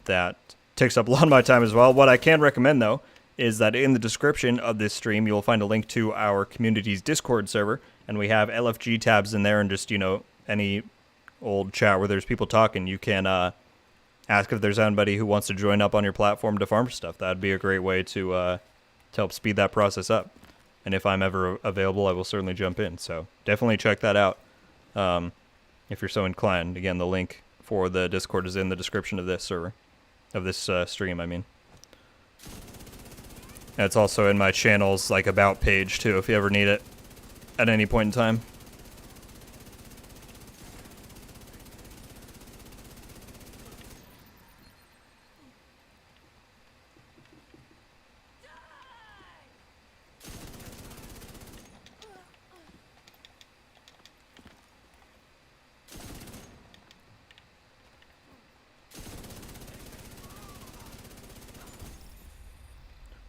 that takes up a lot of my time as well. What I can recommend, though, is that in the description of this stream, you'll find a link to our community's Discord server, and we have LFG tabs in there, and just, you know, any old chat where there's people talking, you can ask if there's anybody who wants to join up on your platform to farm stuff. That'd be a great way to help speed that process up. And if I'm ever available, I will certainly jump in. So definitely check that out if you're so inclined. Again, the link for the Discord is in the description of this server, of this stream, I mean. And it's also in my channel's like about page too, if you ever need it at any point in time.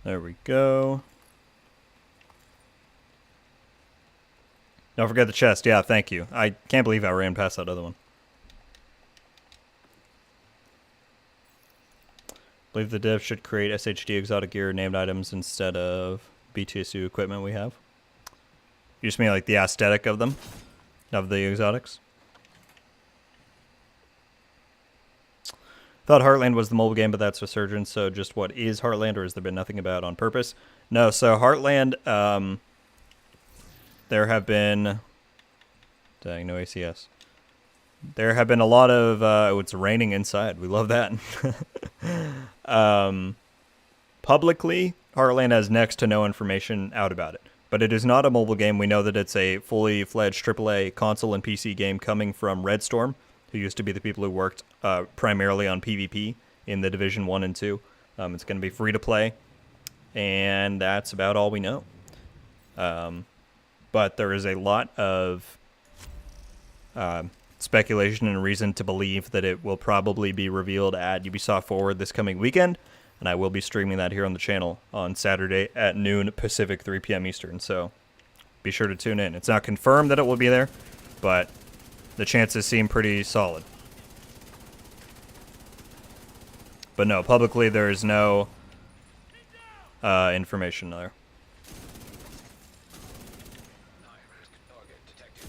There we go. Don't forget the chest. Yeah, thank you. I can't believe I ran past that other one. I believe the dev should create SHD exotic gear named items instead of BTSU equipment we have. You just mean like the aesthetic of them? Of the exotics? Thought Heartland was the mobile game, but that's Resurgence. So just what is Heartland, or has there been nothing about it on purpose? No, so Heartland there have been... Dang, no ACS. There have been a lot of... it's raining inside. We love that. Publicly, Heartland has next to no information out about it. But it is not a mobile game. We know that it's a fully fledged AAA console and PC game coming from Red Storm, who used to be the people who worked primarily on PvP in the Division 1 and 2. It's going to be free to play, and that's about all we know. But there is a lot of speculation and reason to believe that it will probably be revealed at Ubisoft Forward this coming weekend, and I will be streaming that here on the channel on Saturday at noon Pacific, 3 p.m. Eastern, so be sure to tune in. It's not confirmed that it will be there, but the chances seem pretty solid. But no, publicly there is no information there. High-risk target detected.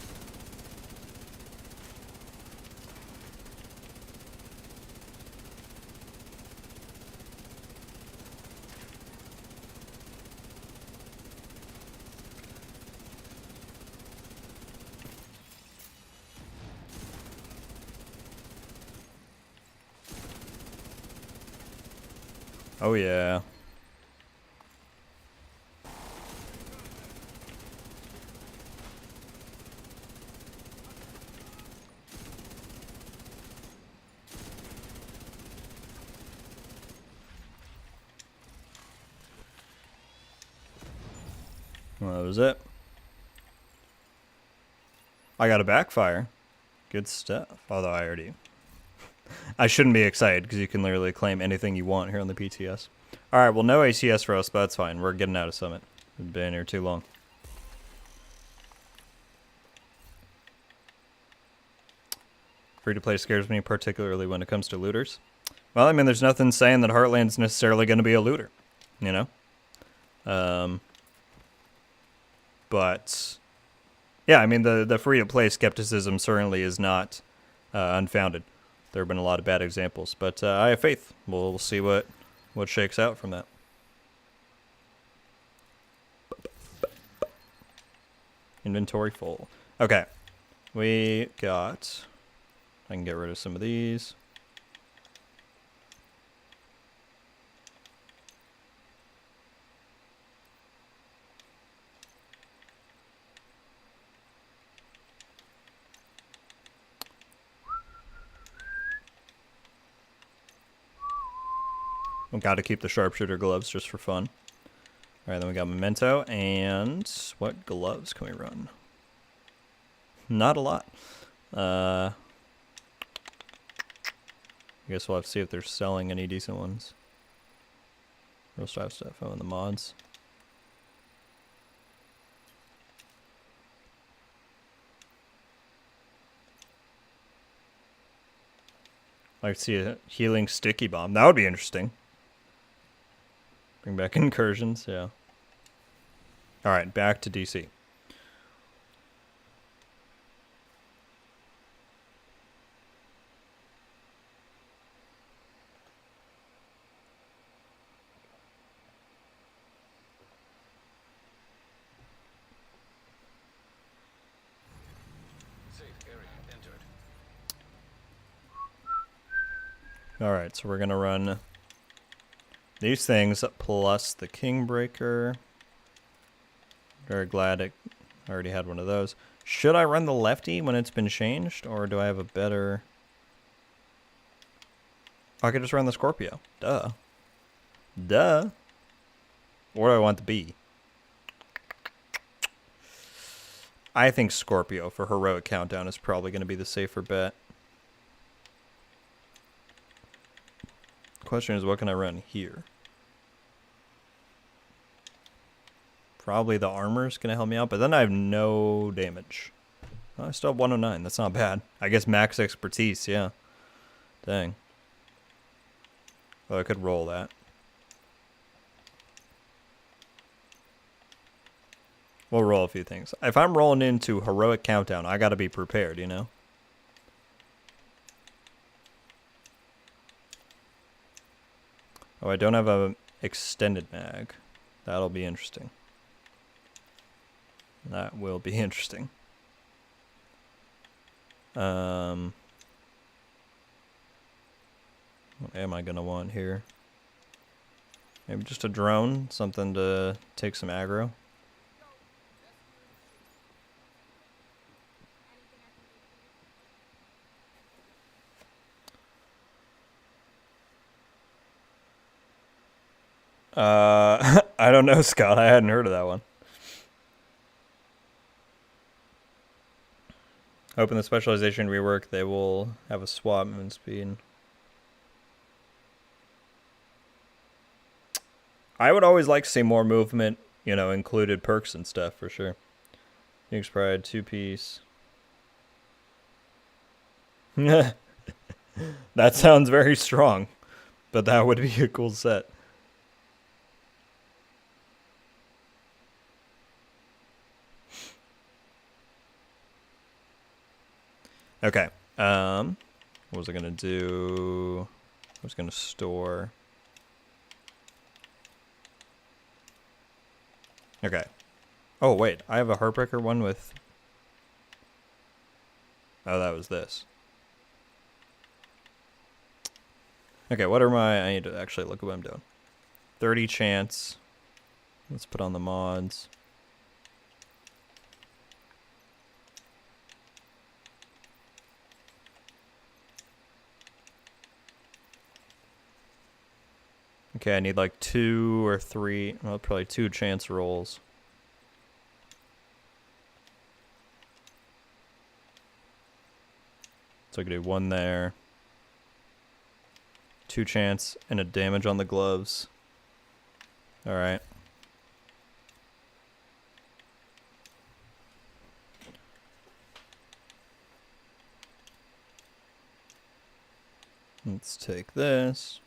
Oh yeah. Well, that was it. I got a backfire. Good stuff. Although I already... I shouldn't be excited because you can literally claim anything you want here on the PTS. Alright, well, no ACS for us, but that's fine. We're getting out of Summit. We've been here too long. Free-to-play scares me, particularly when it comes to looters. Well, I mean, there's nothing saying that Heartland's necessarily going to be a looter, you know? But, yeah, I mean, the free-to-play skepticism certainly is not unfounded. There have been a lot of bad examples, but I have faith. We'll see what shakes out from that. Inventory full. Okay, we got... I can get rid of some of these. We got to keep the sharpshooter gloves just for fun. All right, then we got memento, and what gloves can we run? Not a lot. I guess we'll have to see if they're selling any decent ones. Real strive stuff. Oh, and the mods. I'd like to see a healing sticky bomb. That would be interesting. Bring back incursions, yeah. Alright, back to DC. Safe area entered. Alright, so we're going to run these things plus the Kingbreaker. Very glad I already had one of those. Should I run the lefty when it's been changed, or do I have a better... I could just run the Scorpio. Duh. Duh. What do I want the B? I think Scorpio for Heroic Countdown is probably going to be the safer bet. Question is, what can I run here? Probably the armor's gonna help me out, but then I have no damage. Oh, I still have 109. That's not bad. I guess max expertise, yeah. Dang. Oh, I could roll that. We'll roll a few things. If I'm rolling into Heroic Countdown, I gotta be prepared, you know? Oh, I don't have a extended mag. That'll be interesting. That will be interesting. What am I going to want here? Maybe just a drone, something to take some aggro. I don't know, Scott. I hadn't heard of that one. Hoping the specialization rework, they will have a swap movement speed. I would always like to see more movement, you know, included perks and stuff for sure. Phoenix Pride, 2-piece. That sounds very strong, but that would be a cool set. Okay. What was I gonna do? I was gonna store. Okay. Oh wait, I have a Heartbreaker one with. Oh, that was this. Okay, what are my? I need to actually look at what I'm doing. 30 chance. Let's put on the mods. Okay, I need like 2 or 3, well, probably 2 chance rolls. So I could do 1 there. 2 chance and a damage on the gloves. Alright. Let's take this.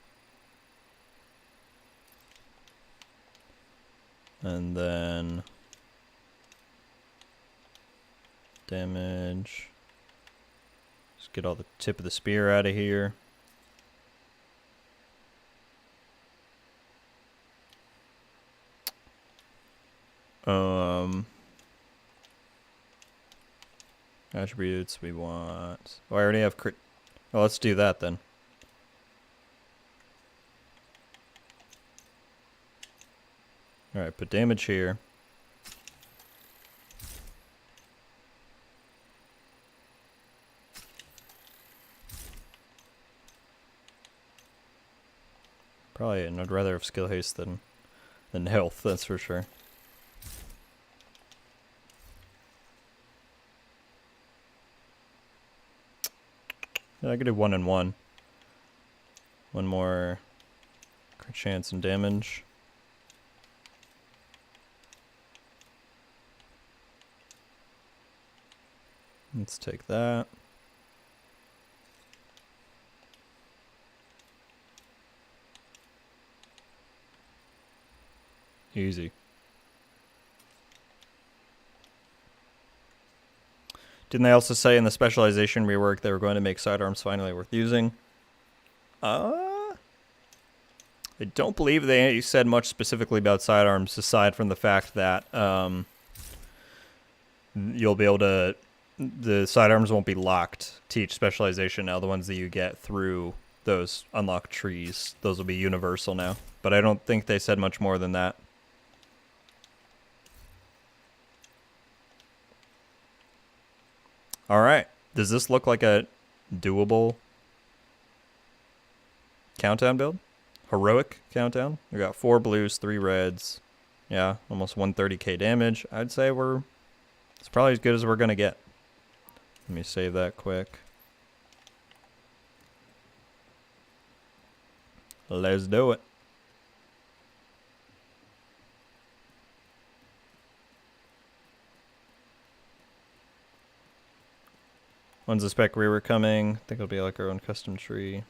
And then damage. Just get all the tip of the spear out of here. Attributes we want. Oh, I already have crit. Oh, let's do that then. Alright, put damage here. Probably, and I'd rather have skill haste than health, that's for sure. Yeah, I could do 1 and 1. 1 more crit chance and damage. Let's take that. Easy. Didn't they also say in the specialization rework they were going to make sidearms finally worth using? I don't believe they said much specifically about sidearms aside from the fact that you'll be able to... The sidearms won't be locked to each specialization now. The ones that you get through those unlocked trees, those will be universal now. But I don't think they said much more than that. Alright. Does this look like a doable countdown build? Heroic countdown? We got 4 blues, 3 reds. Yeah, almost 130k damage. I'd say it's probably as good as we're going to get. Let me save that quick. Let's do it. When's the spec rework coming? I think it'll be like our own custom tree.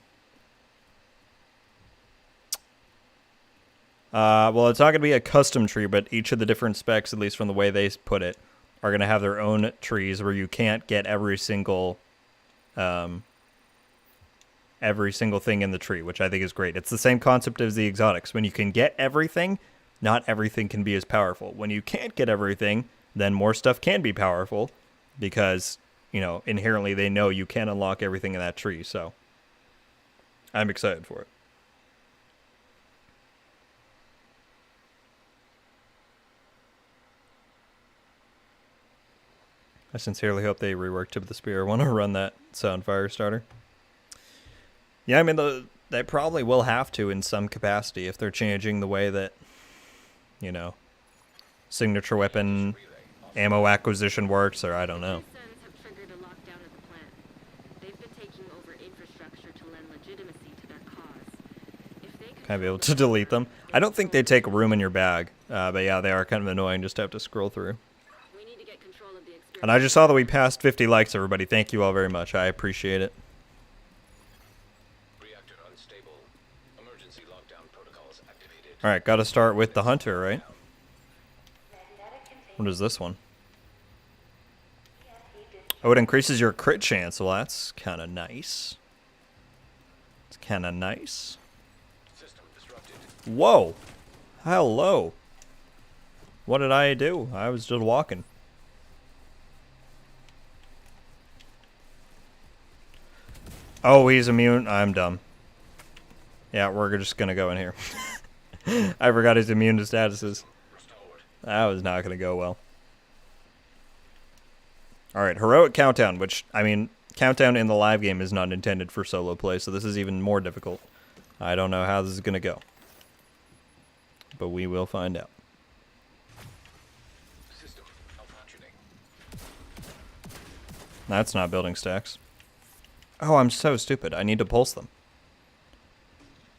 Well, it's not going to be a custom tree, but each of the different specs, at least from the way they put it, are going to have their own trees where you can't get every single thing in the tree, which I think is great. It's the same concept as the exotics. When you can get everything, not everything can be as powerful. When you can't get everything, then more stuff can be powerful because, you know, inherently they know you can unlock everything in that tree. So I'm excited for it. I sincerely hope they rework Tip of the Spear. I want to run that Sound Fire starter. Yeah, I mean, they probably will have to in some capacity if they're changing the way that, you know, signature weapon ammo acquisition works, or I don't know. Have triggered a lockdown of the plant. They've been taking over infrastructure to lend legitimacy to their cause. If they could Kind of be able to delete them. I don't think they take room in your bag, but yeah, they are kind of annoying just to have to scroll through. we need to get control of the experiment. And I just saw that we passed 50 likes, everybody. Thank you all very much. I appreciate it. Reactor unstable. Emergency lockdown protocols activated. All right, got to start with the hunter, right? What is this one? Oh, it increases your crit chance. Well, that's kind of nice. It's kind of nice. System disrupted. Whoa. Hello. What did I do? I was just walking. Oh, he's immune. I'm dumb. Yeah, we're just going to go in here. I forgot he's immune to statuses. Restored. That was not going to go well. Alright, heroic countdown, which, I mean, countdown in the live game is not intended for solo play, so this is even more difficult. I don't know how this is going to go. But we will find out. System malfunctioning. That's not building stacks. Oh, I'm so stupid. I need to pulse them.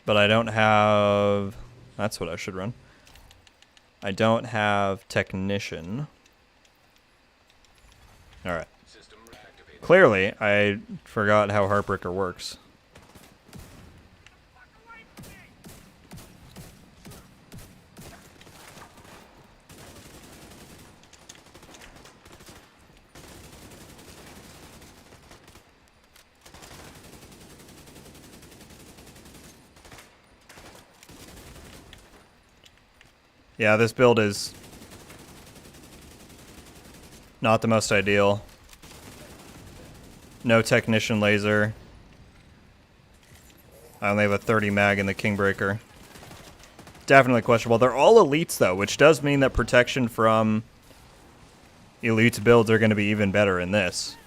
But I don't have... That's what I should run. I don't have technician. Alright. System reactivated. Clearly, I forgot how Heartbreaker works. Yeah, this build is not the most ideal. No technician laser. I only have a 30 mag in the Kingbreaker. Definitely questionable. They're all elites though, which does mean that protection from elites builds are going to be even better in this.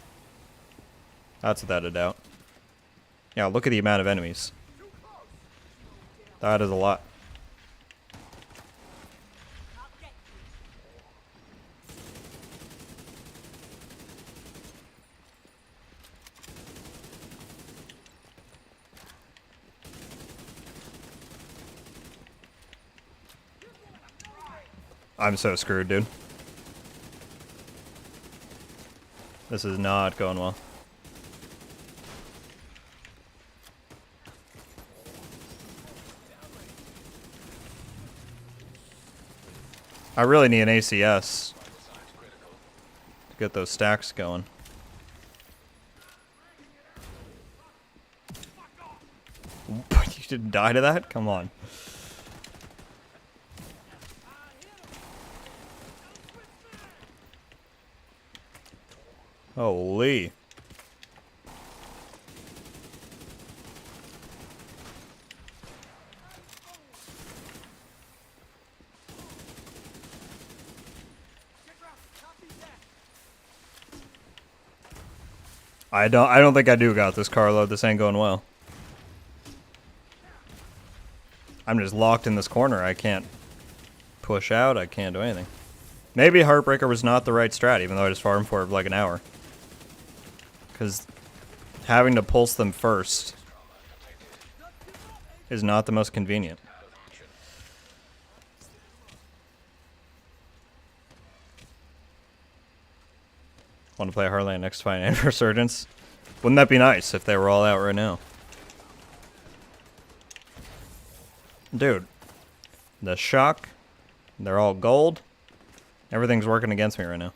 That's without a doubt. Yeah, look at the amount of enemies. That is a lot. I'm so screwed, dude. This is not going well. I really need an ACS to get those stacks going. You didn't die to that? Come on. Holy. I don't think I do got this, Carlo. This ain't going well. I'm just locked in this corner. I can't push out. I can't do anything. Maybe Heartbreaker was not the right strat, even though I just farmed for like an hour. Because having to pulse them first is not the most convenient. Want to play Heartland next fight and Resurgence? Wouldn't that be nice if they were all out right now? Dude, the shock, they're all gold. Everything's working against me right now.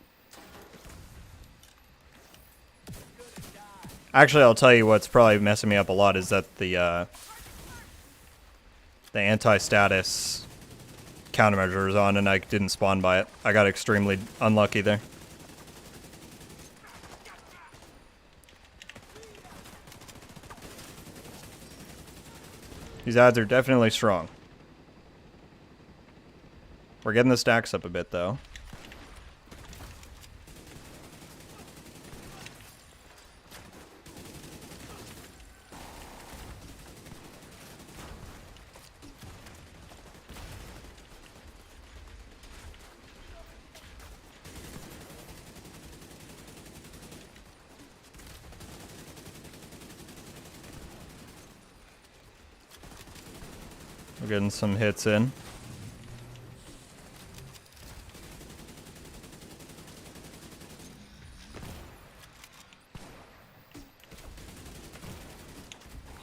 Actually, I'll tell you what's probably messing me up a lot is that the anti-status countermeasures on and I didn't spawn by it. I got extremely unlucky there. These odds are definitely strong. We're getting the stacks up a bit, though. We're getting some hits in.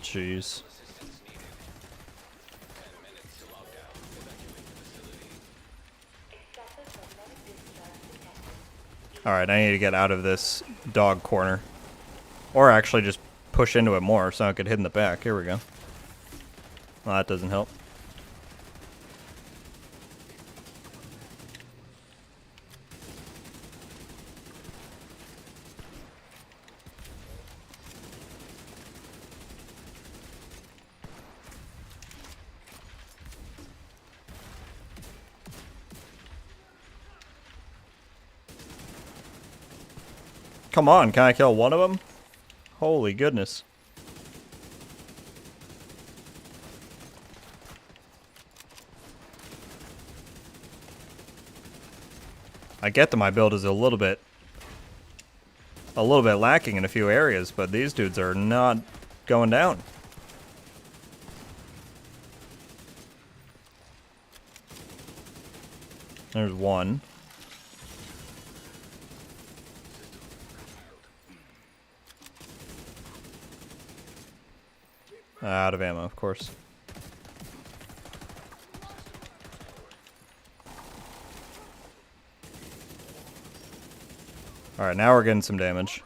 Jeez. Alright, I need to get out of this dog corner. Or actually just push into it more so I could hit in the back. Here we go. Well, that doesn't help. Come on, can I kill one of them? Holy goodness. I get that my build is a little bit lacking in a few areas, but these dudes are not going down. There's one. Out of ammo, of course. Alright, now we're getting some damage.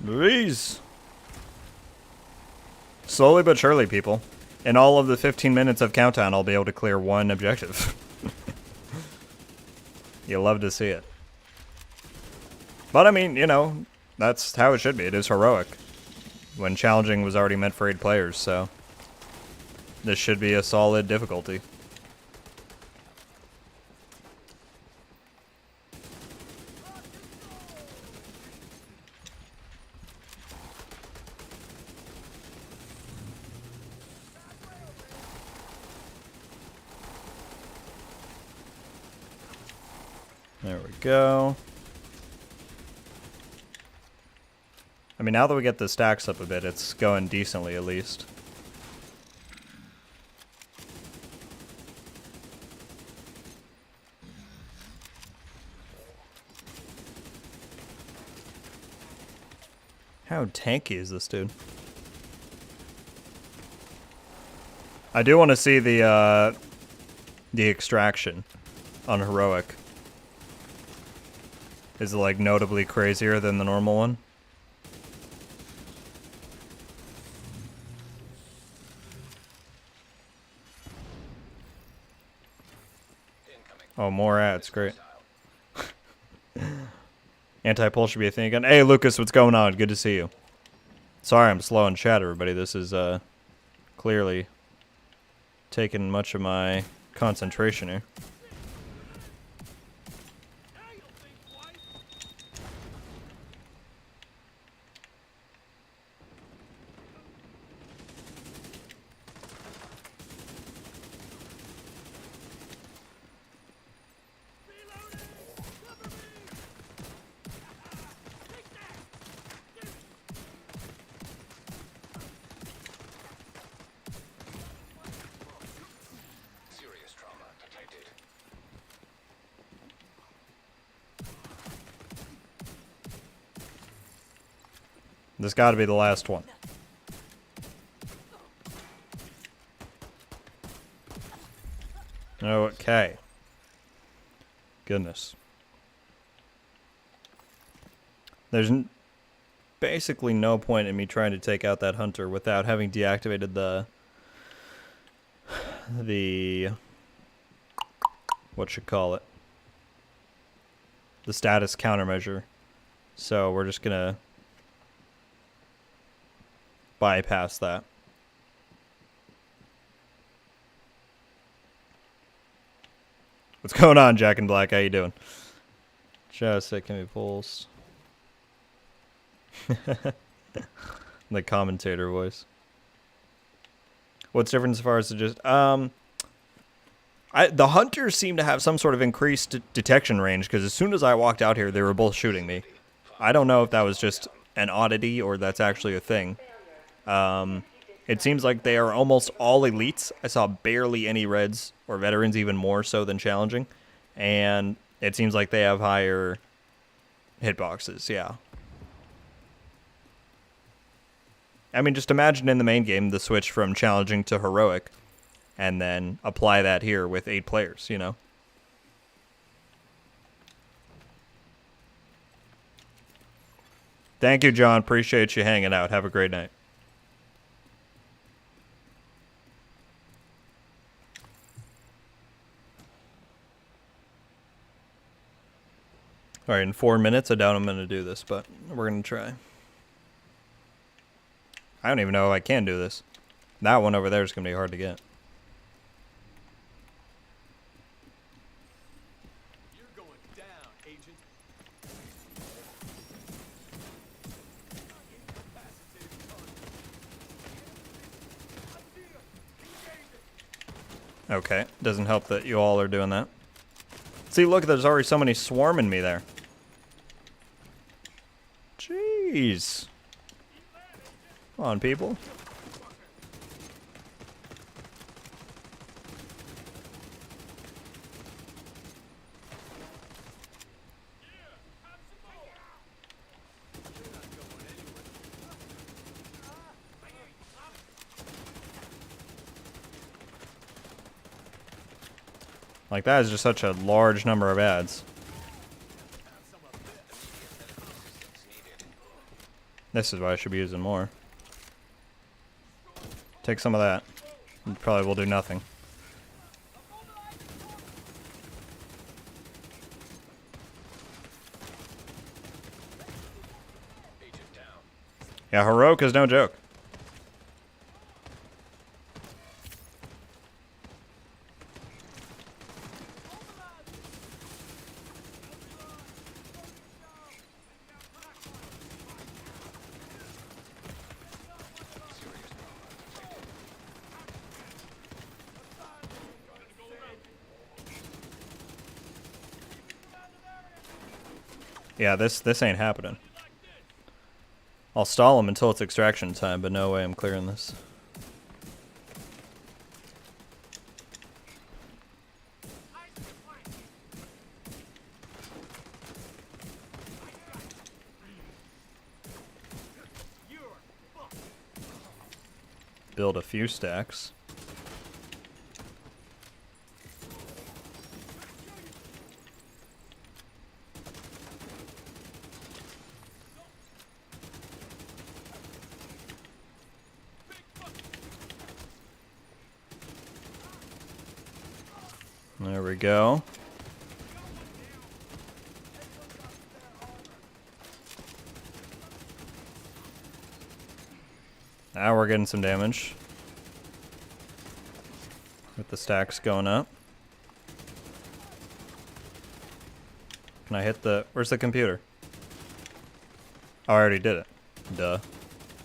Please. Slowly but surely, people. In all of the 15 minutes of countdown, I'll be able to clear one objective. You love to see it. But I mean, you know, that's how it should be. It is heroic. When challenging was already meant for 8 players, so this should be a solid difficulty. There we go. I mean, now that we get the stacks up a bit, it's going decently at least. How tanky is this dude? I do want to see the extraction on heroic. Is it like notably crazier than the normal one? Oh, more ads, great. Anti-pull should be a thing again. Hey, Lucas, what's going on? Good to see you. Sorry I'm slow in chat, everybody. This is clearly taking much of my concentration here. Serious trauma detected. This got to be the last one. Okay. Goodness. There's basically no point in me trying to take out that hunter without having deactivated the what you call it? The status countermeasure. So we're just gonna bypass that. What's going on, Jack and Black? How you doing? Just it can be pulsed. The commentator voice. What's different as far as to just the hunters seem to have some sort of increased detection range, because as soon as I walked out here, they were both shooting me. I don't know if that was just an oddity or that's actually a thing. It seems like they are almost all elites. I saw barely any reds or veterans, even more so than challenging. And it seems like they have higher hitboxes, yeah. I mean, just imagine in the main game the switch from challenging to heroic, and then apply that here with 8 players, you know? Thank you, John. Appreciate you hanging out. Have a great night. All right, in 4 minutes, I doubt I'm going to do this, but we're going to try. I don't even know if I can do this. That one over there is going to be hard to get. You're going down, Agent. Okay, doesn't help that you all are doing that. See, look, there's already so many swarming me there. Jeez. Come on, people. Like, that is just such a large number of ads. This is why I should be using more. Take some of that. It probably will do nothing. Yeah, heroic is no joke. Yeah, this ain't happening. I'll stall him until it's extraction time, but no way I'm clearing this. Build a few stacks. There we go. Now we're getting some damage. With the stacks going up. Can I hit the... Where's the computer? Oh, I already did it. Duh.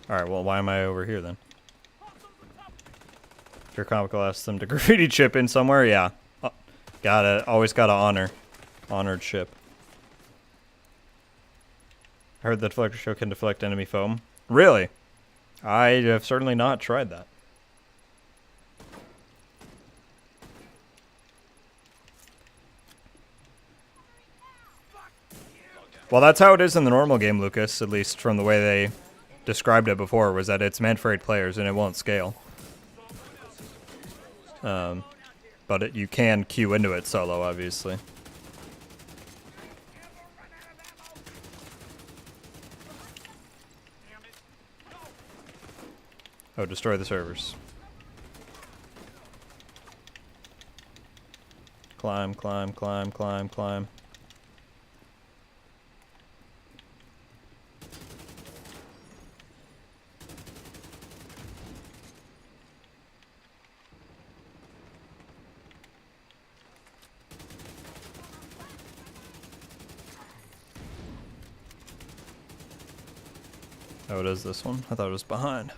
Alright, well, why am I over here then? If you're comical, ask them to graffiti chip in somewhere? Yeah. Always gotta honor. Honored ship. I heard the Deflector show can deflect enemy foam. Really? I have certainly not tried that. Well, that's how it is in the normal game, Lucas, at least from the way they described it before was that it's meant for 8 players and it won't scale. But you can queue into it solo, obviously. Oh, destroy the servers. Climb, climb, climb, climb, climb. Oh, it is this one? I thought it was behind.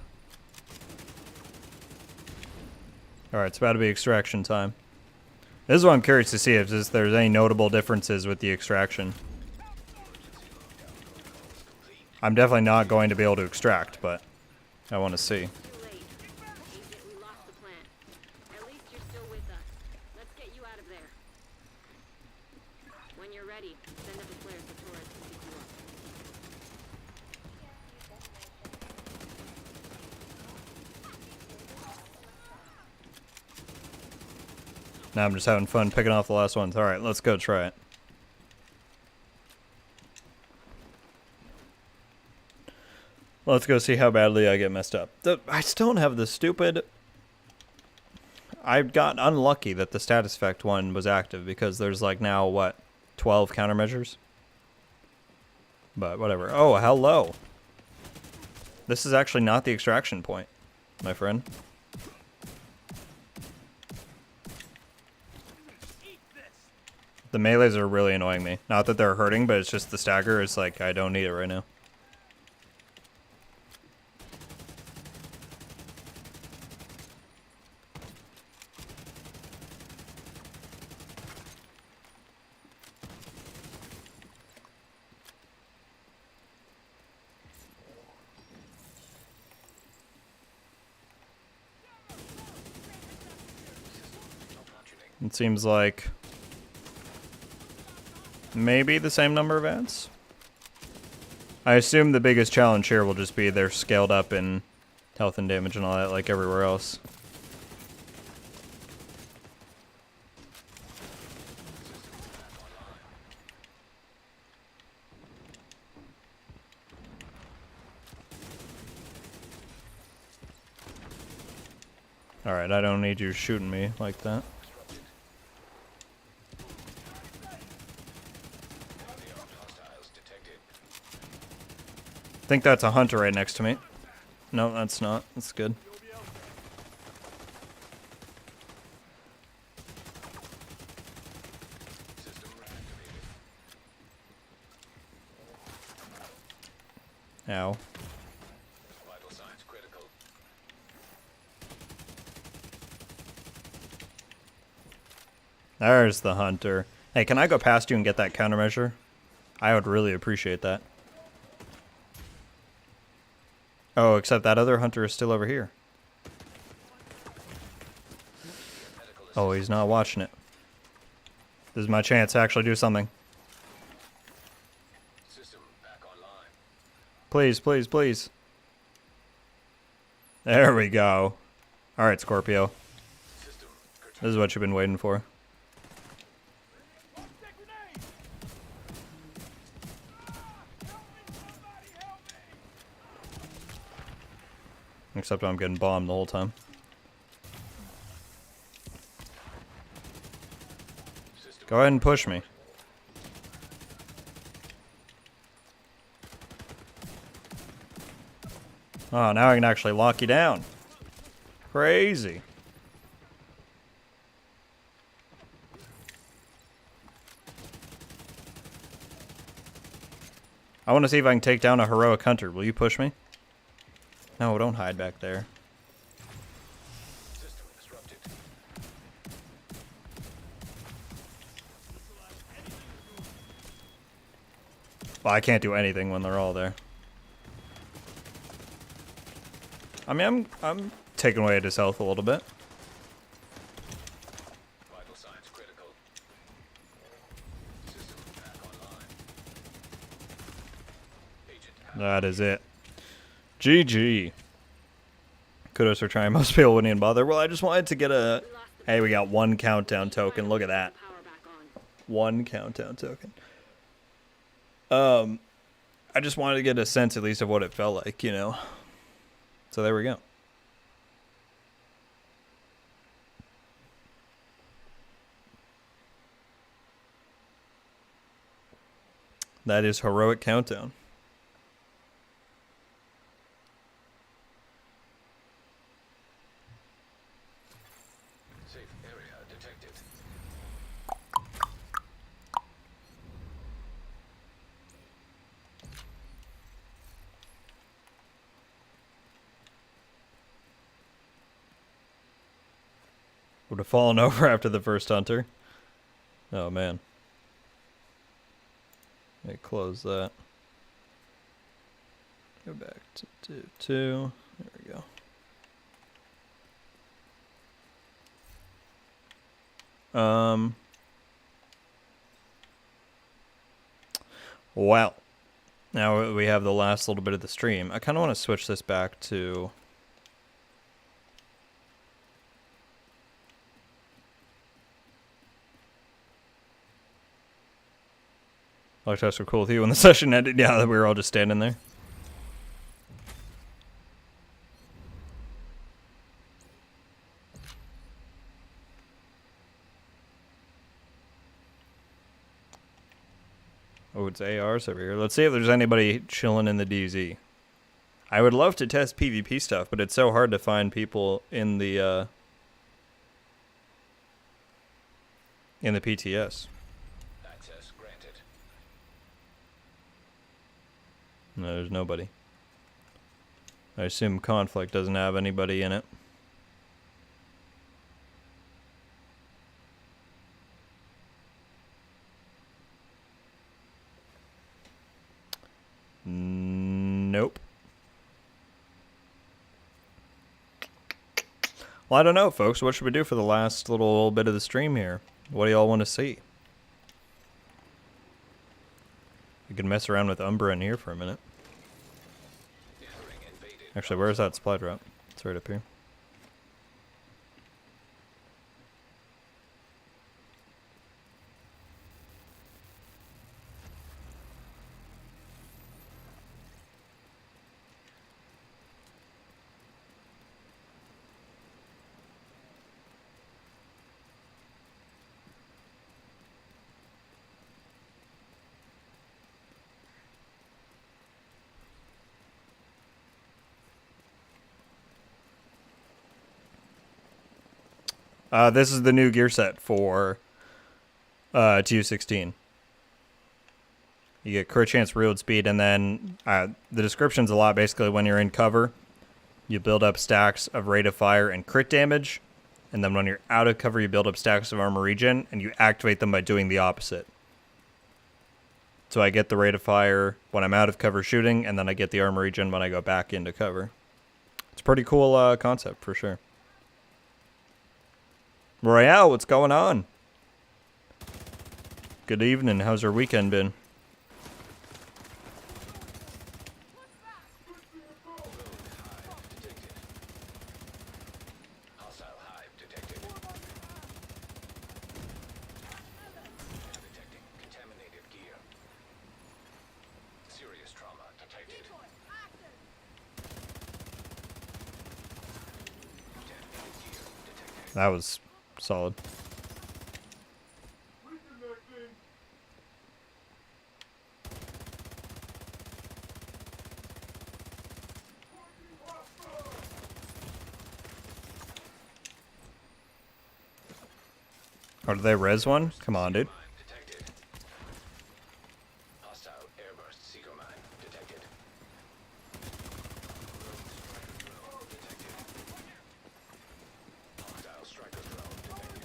Alright, it's about to be extraction time. This is what I'm curious to see, if there's any notable differences with the extraction. I'm definitely not going to be able to extract, but I want to see. Too late. Agent, we lost the plant. At least you're still with us. Let's get you out of there. When you're ready, send up a flare to Torres to pick you up. Now I'm just having fun picking off the last ones. Alright, let's go try it. Let's go see how badly I get messed up. I still don't have the stupid... I got unlucky that the status effect one was active because there's like now, what, 12 countermeasures? But whatever. Oh, hello. This is actually not the extraction point, my friend. The melees are really annoying me. Not that they're hurting, but it's just the stagger. It's like, I don't need it right now. It seems like maybe the same number of ads. I assume the biggest challenge here will just be they're scaled up in health and damage and all that like everywhere else. Alright, I don't need you shooting me like that. I think that's a hunter right next to me. No, that's not. That's good. Ow. Vital signs critical. There's the hunter. Hey, can I go past you and get that countermeasure? I would really appreciate that. Oh, except that other hunter is still over here. Oh, he's not watching it. This is my chance to actually do something. System back online. Please, please, please. There we go. Alright, Scorpio. System This is what you've been waiting for. Except I'm getting bombed the whole time. Go ahead and push me. Oh, now I can actually lock you down. Crazy. I want to see if I can take down a heroic hunter. Will you push me? No, don't hide back there. system disrupted. Well, I can't do anything when they're all there. I mean, I'm taking away his health a little bit. Vital signs critical. System back online. Agent That is it. GG. Kudos for trying. Most people wouldn't even bother. Well, I just wanted to get a... Hey, we got one countdown token. Look at that. Power back on. One countdown token. I just wanted to get a sense at least of what it felt like, you know. So there we go. That is Heroic Countdown. Safe area detected. Would have fallen over after the first hunter. Oh, man. Let me close that. Go back to 2. There we go. Wow. Now we have the last little bit of the stream. I kind of want to switch this back to... Electros were cool with you when the session ended. Yeah, we were all just standing there. Oh, it's ARs over here. Let's see if there's anybody chilling in the DZ. I would love to test PvP stuff, but it's so hard to find people in the PTS. Access granted. No, there's nobody. I assume Conflict doesn't have anybody in it. Nope. Well, I don't know, folks. What should we do for the last little bit of the stream here? What do y'all want to see? We can mess around with Umbra in here for a minute. Entering invaded. Actually, where's that supply drop? It's right up here. This is the new gear set for TU16. You get crit chance, reload speed, and then the description's a lot. Basically, when you're in cover, you build up stacks of rate of fire and crit damage, and then when you're out of cover, you build up stacks of armor regen, and you activate them by doing the opposite. So I get the rate of fire when I'm out of cover shooting, and then I get the armor regen when I go back into cover. It's a pretty cool concept, for sure. Royale, what's going on? Good evening. How's your weekend been? Hostile hive detected. Detecting contaminated gear. Serious trauma detected. Contaminated gear detected. That was solid. Oh, did they res one? Come on, dude. Mine detected. Hostile airburst seeker mine detected. Hostile striker drone detected.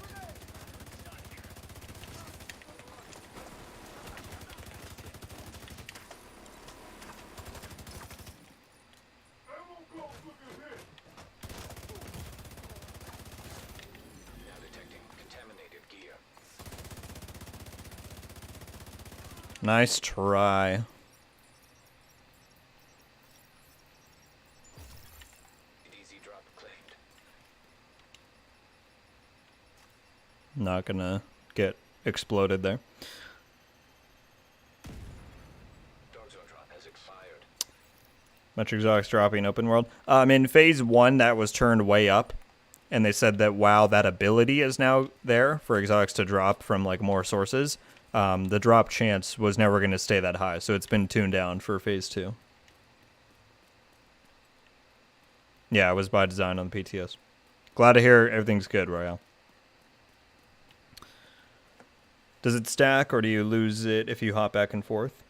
Now detecting contaminated gear. Nice try. Not gonna get exploded there. Dark zone drop has expired. Much exotics dropping open world. In phase 1, that was turned way up. And they said that, wow, that ability is now there for exotics to drop from, like, more sources. The drop chance was never going to stay that high, so it's been tuned down for phase 2. Yeah, it was by design on the PTS. Glad to hear everything's good, Royale. Does it stack, or do you lose it if you hop back and forth?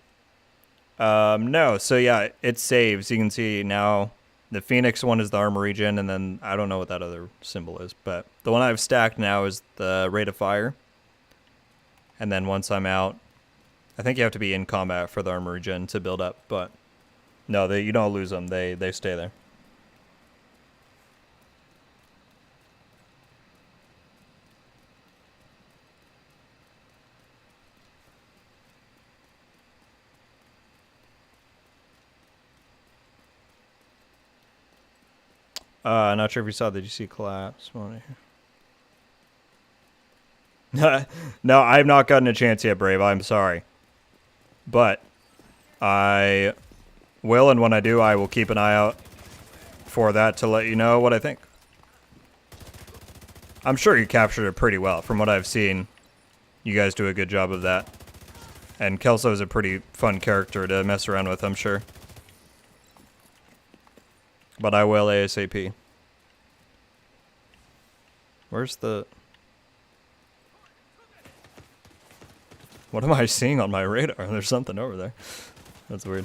No, so yeah, it saves. You can see now the Phoenix one is the armor regen, and then I don't know what that other symbol is, but the one I've stacked now is the rate of fire. And then once I'm out, I think you have to be in combat for the armor regen to build up, but no, you don't lose them. They stay there. Not sure if you saw the GC collapse. No, I've not gotten a chance yet, Brave. I'm sorry. But I will, and when I do, I will keep an eye out for that to let you know what I think. I'm sure you captured it pretty well. From what I've seen, you guys do a good job of that. And Kelso is a pretty fun character to mess around with, I'm sure. But I will ASAP. Where's the... What am I seeing on my radar? There's something over there. That's weird.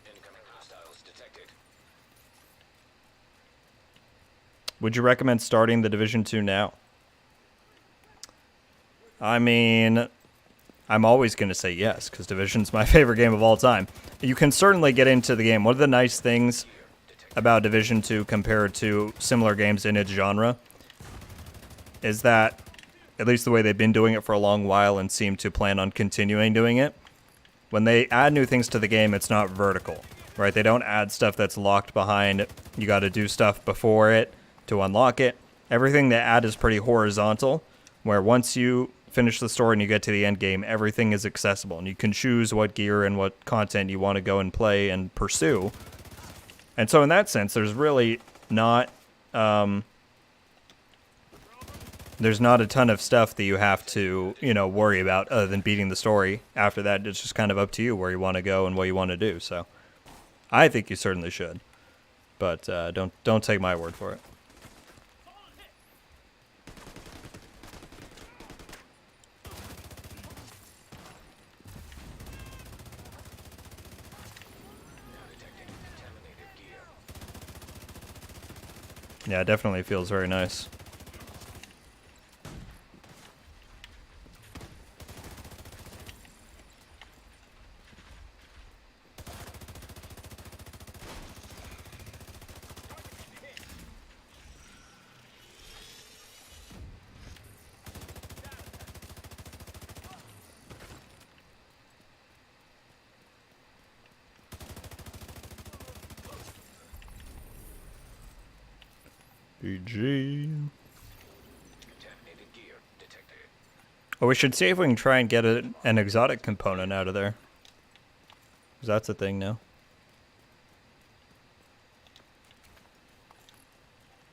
Incoming hostiles detected. Would you recommend starting the Division 2 now? I mean, I'm always going to say yes, because Division's my favorite game of all time. You can certainly get into the game. One of the nice things about Division 2 compared to similar games in its genre is that, at least the way they've been doing it for a long while and seem to plan on continuing doing it, when they add new things to the game, it's not vertical, right? They don't add stuff that's locked behind. You got to do stuff before it to unlock it. Everything they add is pretty horizontal, where once you finish the story and you get to the end game, everything is accessible, and you can choose what gear and what content you want to go and play and pursue. And so in that sense, there's really not there's not a ton of stuff that you have to, worry about other than beating the story. After that, it's just kind of up to you where you want to go and what you want to do. So I think you certainly should, but don't take my word for it. Yeah, it definitely feels very nice. BG. Contaminated gear detected. Oh, we should see if we can try and get an exotic component out of there. 'Cause that's a thing now.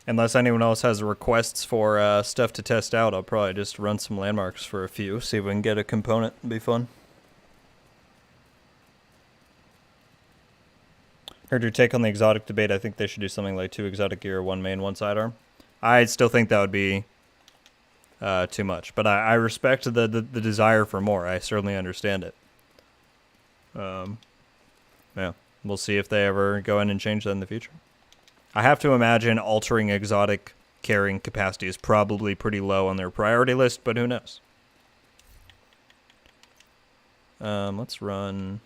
Unless anyone else has requests for stuff to test out, I'll probably just run some landmarks for a few, see if we can get a component. It'd be fun. Heard your take on the exotic debate. I think they should do something like 2 exotic gear, 1 main, 1 sidearm. I still think that would be too much, but I respect the desire for more. I certainly understand it. Yeah, we'll see if they ever go in and change that in the future. I have to imagine altering exotic carrying capacity is probably pretty low on their priority list, but who knows? Let's run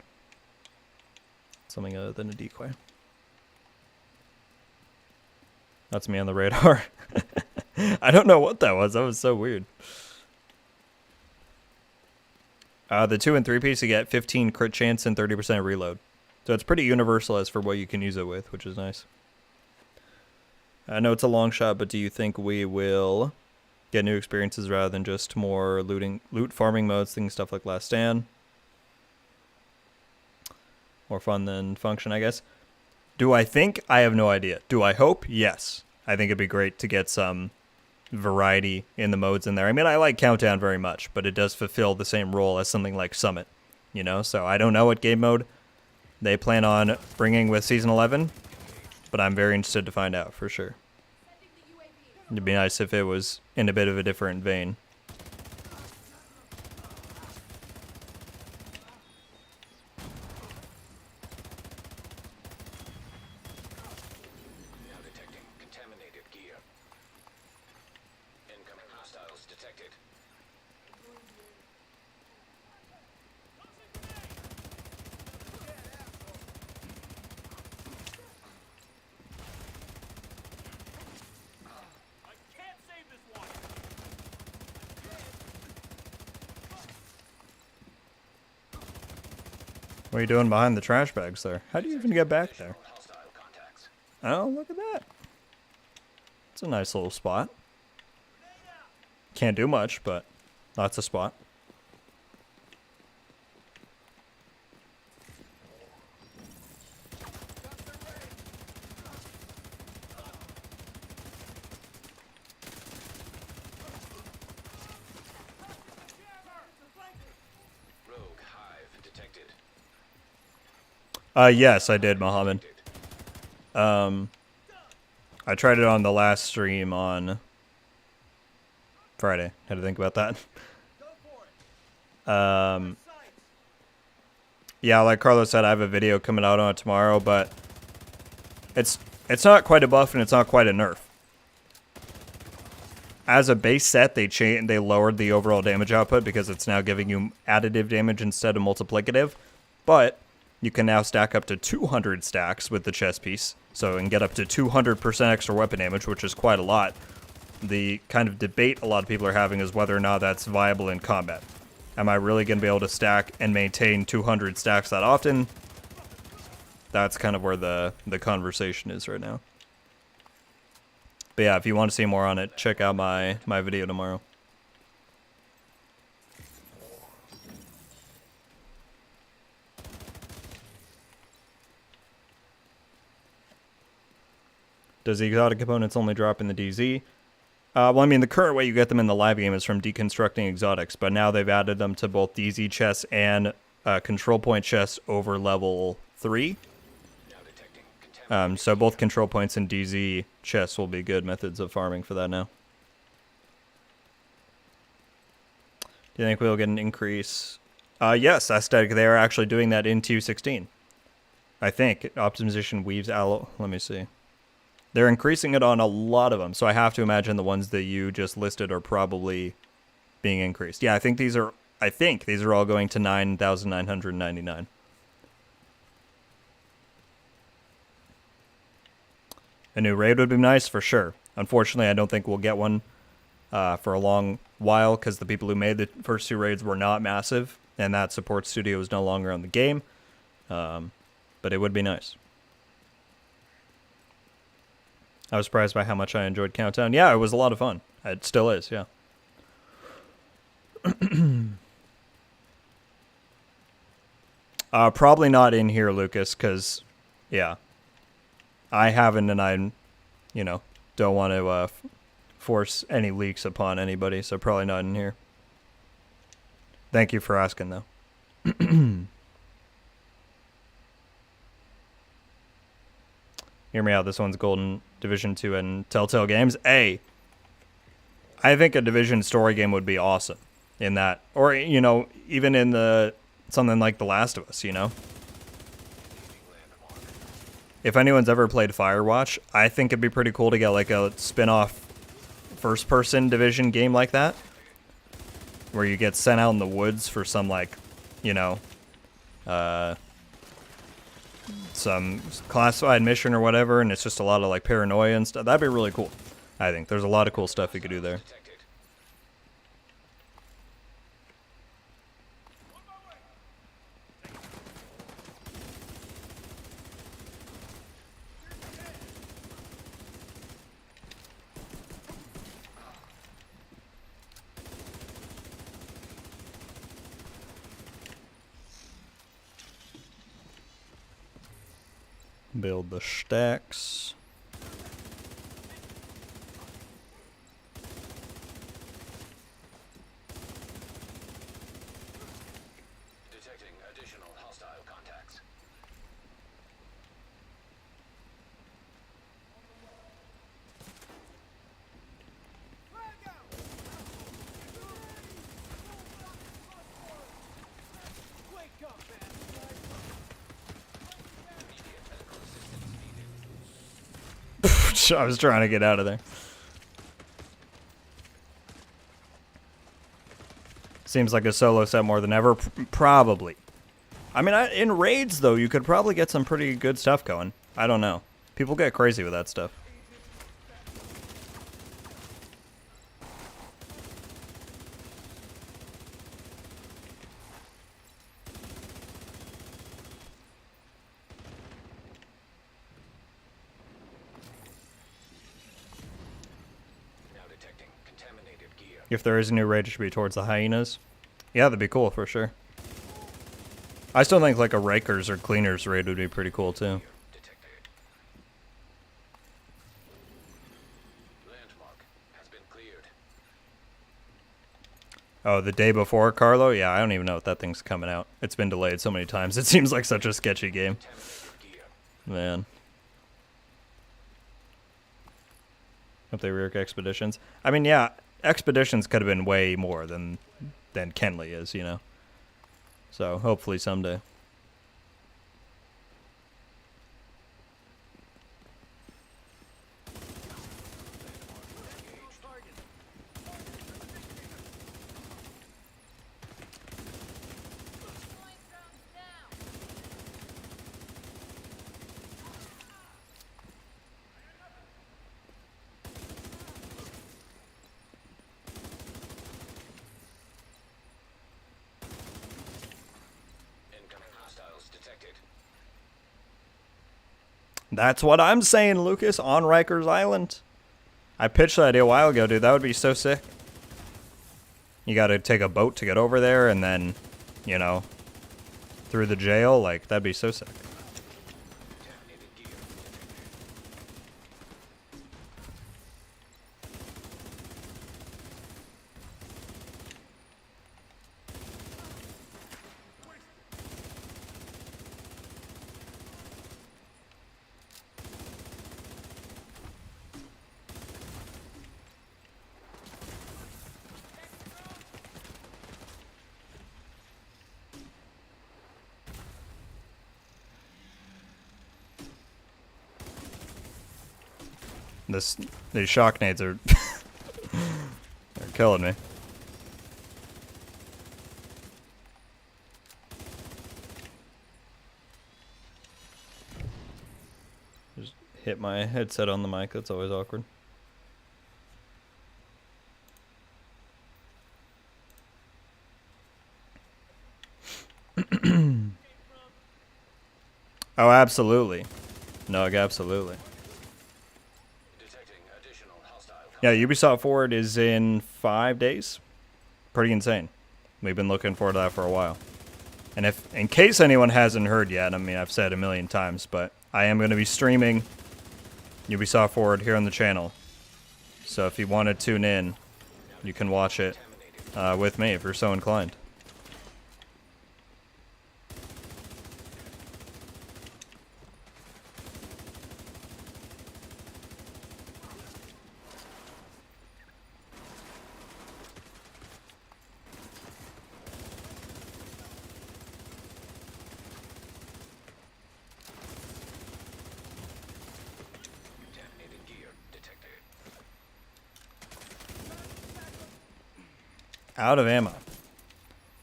something other than a decoy. That's me on the radar. I don't know what that was. That was so weird. The 2 and 3 piece, you get 15 crit chance and 30% reload. So it's pretty universal as for what you can use it with, which is nice. I know it's a long shot, but do you think we will get new experiences rather than just more loot farming modes, things stuff like Last Stand? More fun than function, I guess. Do I think? I have no idea. Do I hope? Yes. I think it'd be great to get some variety in the modes in there. I mean, I like Countdown very much, but it does fulfill the same role as something like Summit, you know? So I don't know what game mode they plan on bringing with Season 11, but I'm very interested to find out for sure. It'd be nice if it was in a bit of a different vein. Now detecting contaminated gear. Incoming hostiles detected. I can't save this one. What are you doing behind the trash bags there? How do you even get back there? Hostile contacts. Oh, look at that. It's a nice little spot. Can't do much, but that's a spot. Rogue hive detected. Yes, I did, Mohammed. I tried it on the last stream on Friday. Had to think about that. Yeah, like Carlos said, I have a video coming out on it tomorrow, but it's not quite a buff and it's not quite a nerf. As a base set, they lowered the overall damage output because it's now giving you additive damage instead of multiplicative, but you can now stack up to 200 stacks with the chest piece, so and get up to 200% extra weapon damage, which is quite a lot. The kind of debate a lot of people are having is whether or not that's viable in combat. Am I really going to be able to stack and maintain 200 stacks that often? That's kind of where the conversation is right now. But yeah, if you want to see more on it, check out my video tomorrow. Does the exotic components only drop in the DZ? Well, I mean, the current way you get them in the live game is from deconstructing exotics, but now they've added them to both DZ chests and control point chests over level 3. Now detecting So both control points and DZ chests will be good methods of farming for that now. Do you think we'll get an increase? Yes, aesthetic. They are actually doing that in TU16. I think. Optimization weaves allo. Let me see. They're increasing it on a lot of them, so I have to imagine the ones that you just listed are probably being increased. Yeah, I think these are all going to 9,999. A new raid would be nice for sure. Unfortunately, I don't think we'll get one for a long while because the people who made the first 2 raids were not massive, and that support studio is no longer on the game. But it would be nice. I was surprised by how much I enjoyed Countdown. Yeah, it was a lot of fun. It still is, yeah. Probably not in here, Lucas, because, yeah. I haven't, and I, don't want to force any leaks upon anybody, so probably not in here. Thank you for asking, though. Hear me out. This one's Golden Division 2 and Telltale Games. I think a Division story game would be awesome in that. Or, even in something like The Last of Us, If anyone's ever played Firewatch, I think it'd be pretty cool to get like a spin-off first-person Division game like that. Where you get sent out in the woods for some some classified mission or whatever, and it's just a lot of paranoia and stuff. That'd be really cool. I think there's a lot of cool stuff you could do there. detected. Build the stacks. Detecting additional hostile contacts. I was trying to get out of there. Seems like a solo set more than ever. Probably. I mean, in raids, though, you could probably get some pretty good stuff going. I don't know. People get crazy with that stuff. Now detecting contaminated gear. If there is a new raid, it should be towards the hyenas. Yeah, that'd be cool for sure. I still think like a Rikers or Cleaners raid would be pretty cool too. Detected. Landmark has been cleared. Oh, the day before, Carlo? Yeah, I don't even know if that thing's coming out. It's been delayed so many times. It seems like such a sketchy game. Contaminated gear. Man. Hope they rework Expeditions. I mean, yeah, Expeditions could have been way more than Kenley is, you know? So, hopefully someday. Incoming hostiles detected. That's what I'm saying, Lucas, on Rikers Island. I pitched that idea a while ago, dude. That would be so sick. You gotta take a boat to get over there and then, you know, through the jail. Like, that'd be so sick. Contaminated gear detected. These shock nades are they're killing me. Just hit my headset on the mic. That's always awkward. Oh, absolutely. No, absolutely. Detecting additional hostile Yeah, Ubisoft Forward is in 5 days. Pretty insane. We've been looking forward to that for a while. And if, in case anyone hasn't heard yet, I mean, I've said a million times, but I am going to be streaming Ubisoft Forward here on the channel. So if you want to tune in, you can watch it with me if you're so inclined. contaminated gear detected. Out of ammo.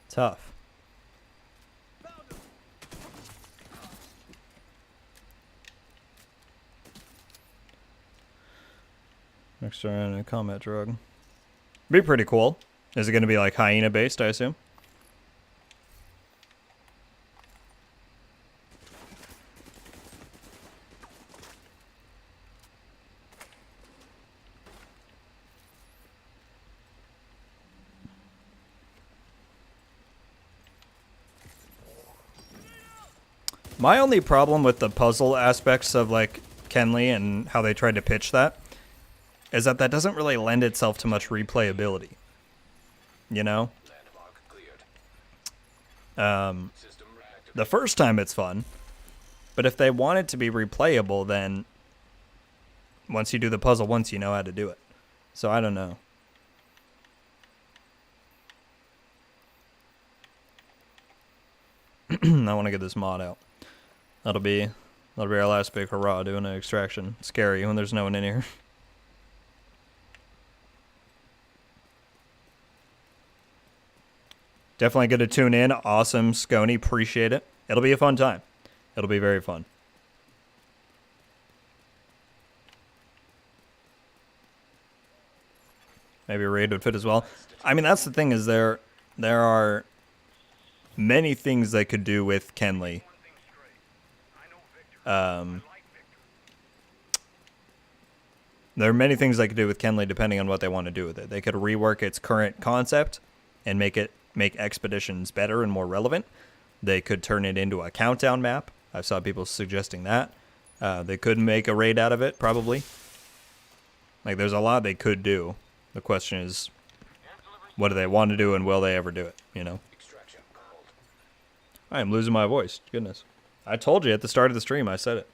Tough. Next turn, a combat drug. Be pretty cool. Is it going to be like hyena based, I assume? My only problem with the puzzle aspects of like Kenley and how they tried to pitch that is that doesn't really lend itself to much replayability. You know? Landmark cleared. System reactivated. The first time it's fun, but if they want it to be replayable, then once you do the puzzle once, you know how to do it. So I don't know. I want to get this mod out. That'll be our last big hurrah doing an extraction. It's scary when there's no one in here. Definitely good to tune in. Awesome, Scony. Appreciate it. It'll be a fun time. It'll be very fun. Maybe a raid would fit as well. I mean, that's the thing is there are many things they could do with Kenley. There are many things they could do with Kenley depending on what they want to do with it. They could rework its current concept and make expeditions better and more relevant. They could turn it into a countdown map. I saw people suggesting that. They could make a raid out of it, probably. Like, there's a lot they could do. The question is, what do they want to do and will they ever do it, you know? Extraction called. I am losing my voice. Goodness. I told you at the start of the stream, I said it.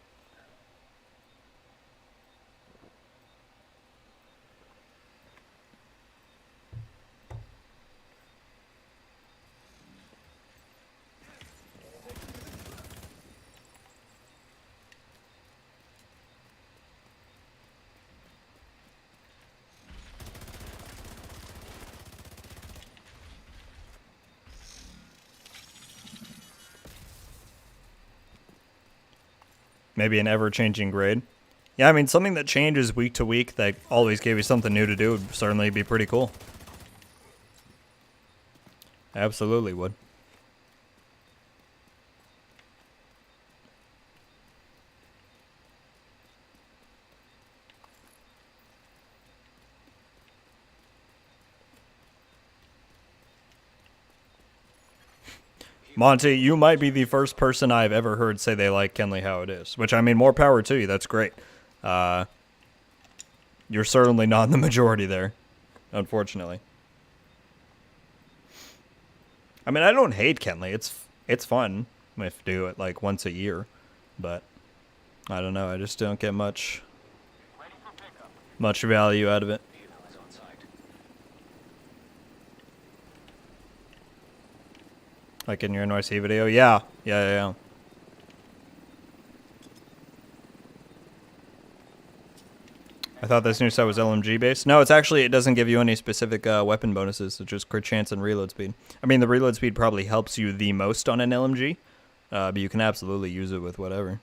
Maybe an ever-changing grade. Yeah, I mean, something that changes week to week that always gave you something new to do would certainly be pretty cool. Absolutely would. Monty, you might be the first person I've ever heard say they like Kenley how it is. Which, I mean, more power to you. That's great. You're certainly not in the majority there, unfortunately. I mean, I don't hate Kenley. It's fun if you do it like once a year. But, I don't know. I just don't get much value out of it. Vehicle is on site. Like in your NYC video? Yeah. I thought this new set was LMG based. No, it doesn't give you any specific weapon bonuses. It's just crit chance and reload speed. I mean, the reload speed probably helps you the most on an LMG, but you can absolutely use it with whatever.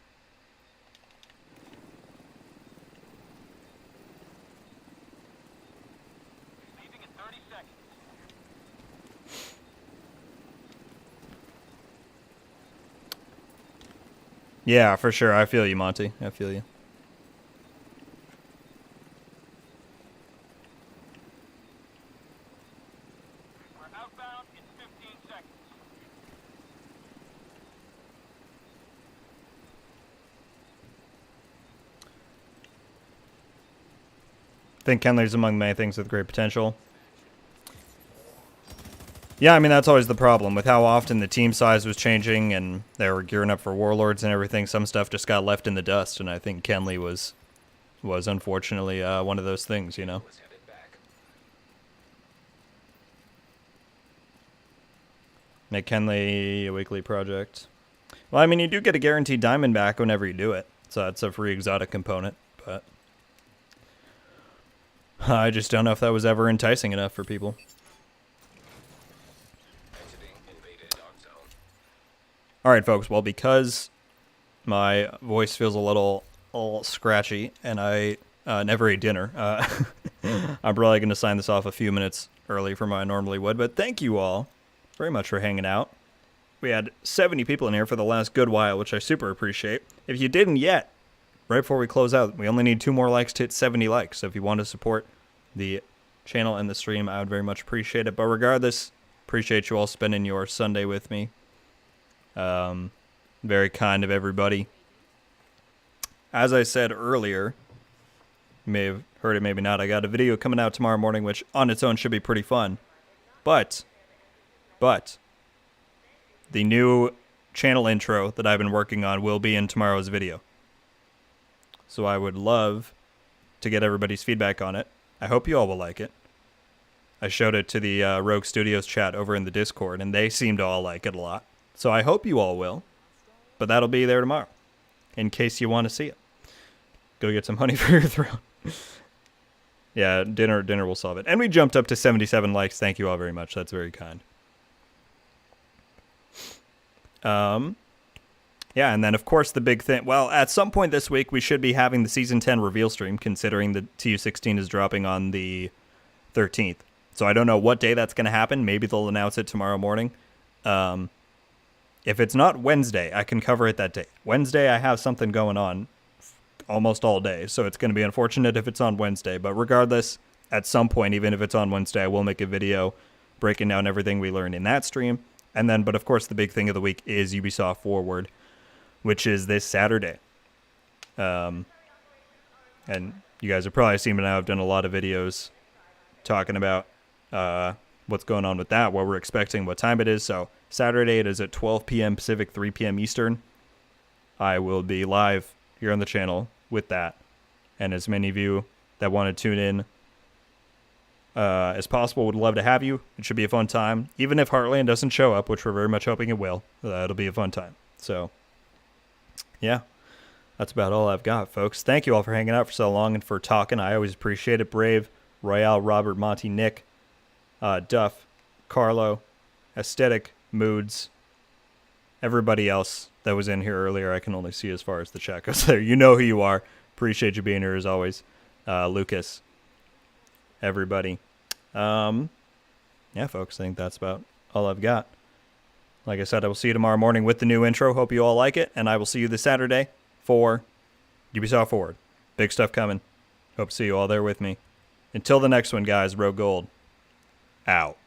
Leaving in 30 seconds. Yeah, for sure. I feel you, Monty. I feel you. We're outbound in 15 seconds. I think Kenley's among many things with great potential. Yeah, I mean, that's always the problem with how often the team size was changing and they were gearing up for Warlords and everything. Some stuff just got left in the dust, and I think Kenley was unfortunately one of those things, you know? Was headed back. Make Kenley a weekly project. Well, I mean, you do get a guaranteed diamond back whenever you do it, so that's a free exotic component, but I just don't know if that was ever enticing enough for people. Exiting invaded dark zone. All right, folks. Well, because my voice feels a little scratchy and I never ate dinner, I'm probably going to sign this off a few minutes early from I normally would. But thank you all very much for hanging out. We had 70 people in here for the last good while, which I super appreciate. If you didn't yet, right before we close out, we only need 2 more likes to hit 70 likes. So if you want to support the channel and the stream, I would very much appreciate it. But regardless, appreciate you all spending your Sunday with me. Very kind of everybody. As I said earlier, you may have heard it, maybe not. I got a video coming out tomorrow morning, which on its own should be pretty fun. But, the new channel intro that I've been working on will be in tomorrow's video. So I would love to get everybody's feedback on it. I hope you all will like it. I showed it to the Rogue Studios chat over in the Discord, and they seem to all like it a lot. So I hope you all will. But that'll be there tomorrow, in case you want to see it. Go get some honey for your throat. Yeah, dinner will solve it. And we jumped up to 77 likes. Thank you all very much. That's very kind. Yeah, and then, of course, the big thing. Well, at some point this week, we should be having the Season 10 reveal stream, considering the TU16 is dropping on the 13th. So I don't know what day that's going to happen. Maybe they'll announce it tomorrow morning. If it's not Wednesday, I can cover it that day. Wednesday, I have something going on almost all day, so it's going to be unfortunate if it's on Wednesday. But regardless, at some point, even if it's on Wednesday, I will make a video breaking down everything we learned in that stream. And then, but of course, the big thing of the week is Ubisoft Forward, which is this Saturday. And you guys have probably seen me now. I've done a lot of videos talking about what's going on with that, what we're expecting, what time it is. So Saturday, it is at 12 p.m. Pacific, 3 p.m. Eastern. I will be live here on the channel with that. And as many of you that want to tune in as possible, would love to have you. It should be a fun time. Even if Heartland doesn't show up, which we're very much hoping it will, it'll be a fun time. So, yeah, that's about all I've got, folks. Thank you all for hanging out for so long and for talking. I always appreciate it. Brave, Royale, Robert, Monty, Nick, Duff, Carlo, Aesthetic, Moods, everybody else that was in here earlier. I can only see as far as the chat goes there. You know who you are. Appreciate you being here as always. Lucas, everybody. Yeah, folks, I think that's about all I've got. Like I said, I will see you tomorrow morning with the new intro. Hope you all like it. And I will see you this Saturday for Ubisoft Forward. Big stuff coming. Hope to see you all there with me. Until the next one, guys, RogueGold out.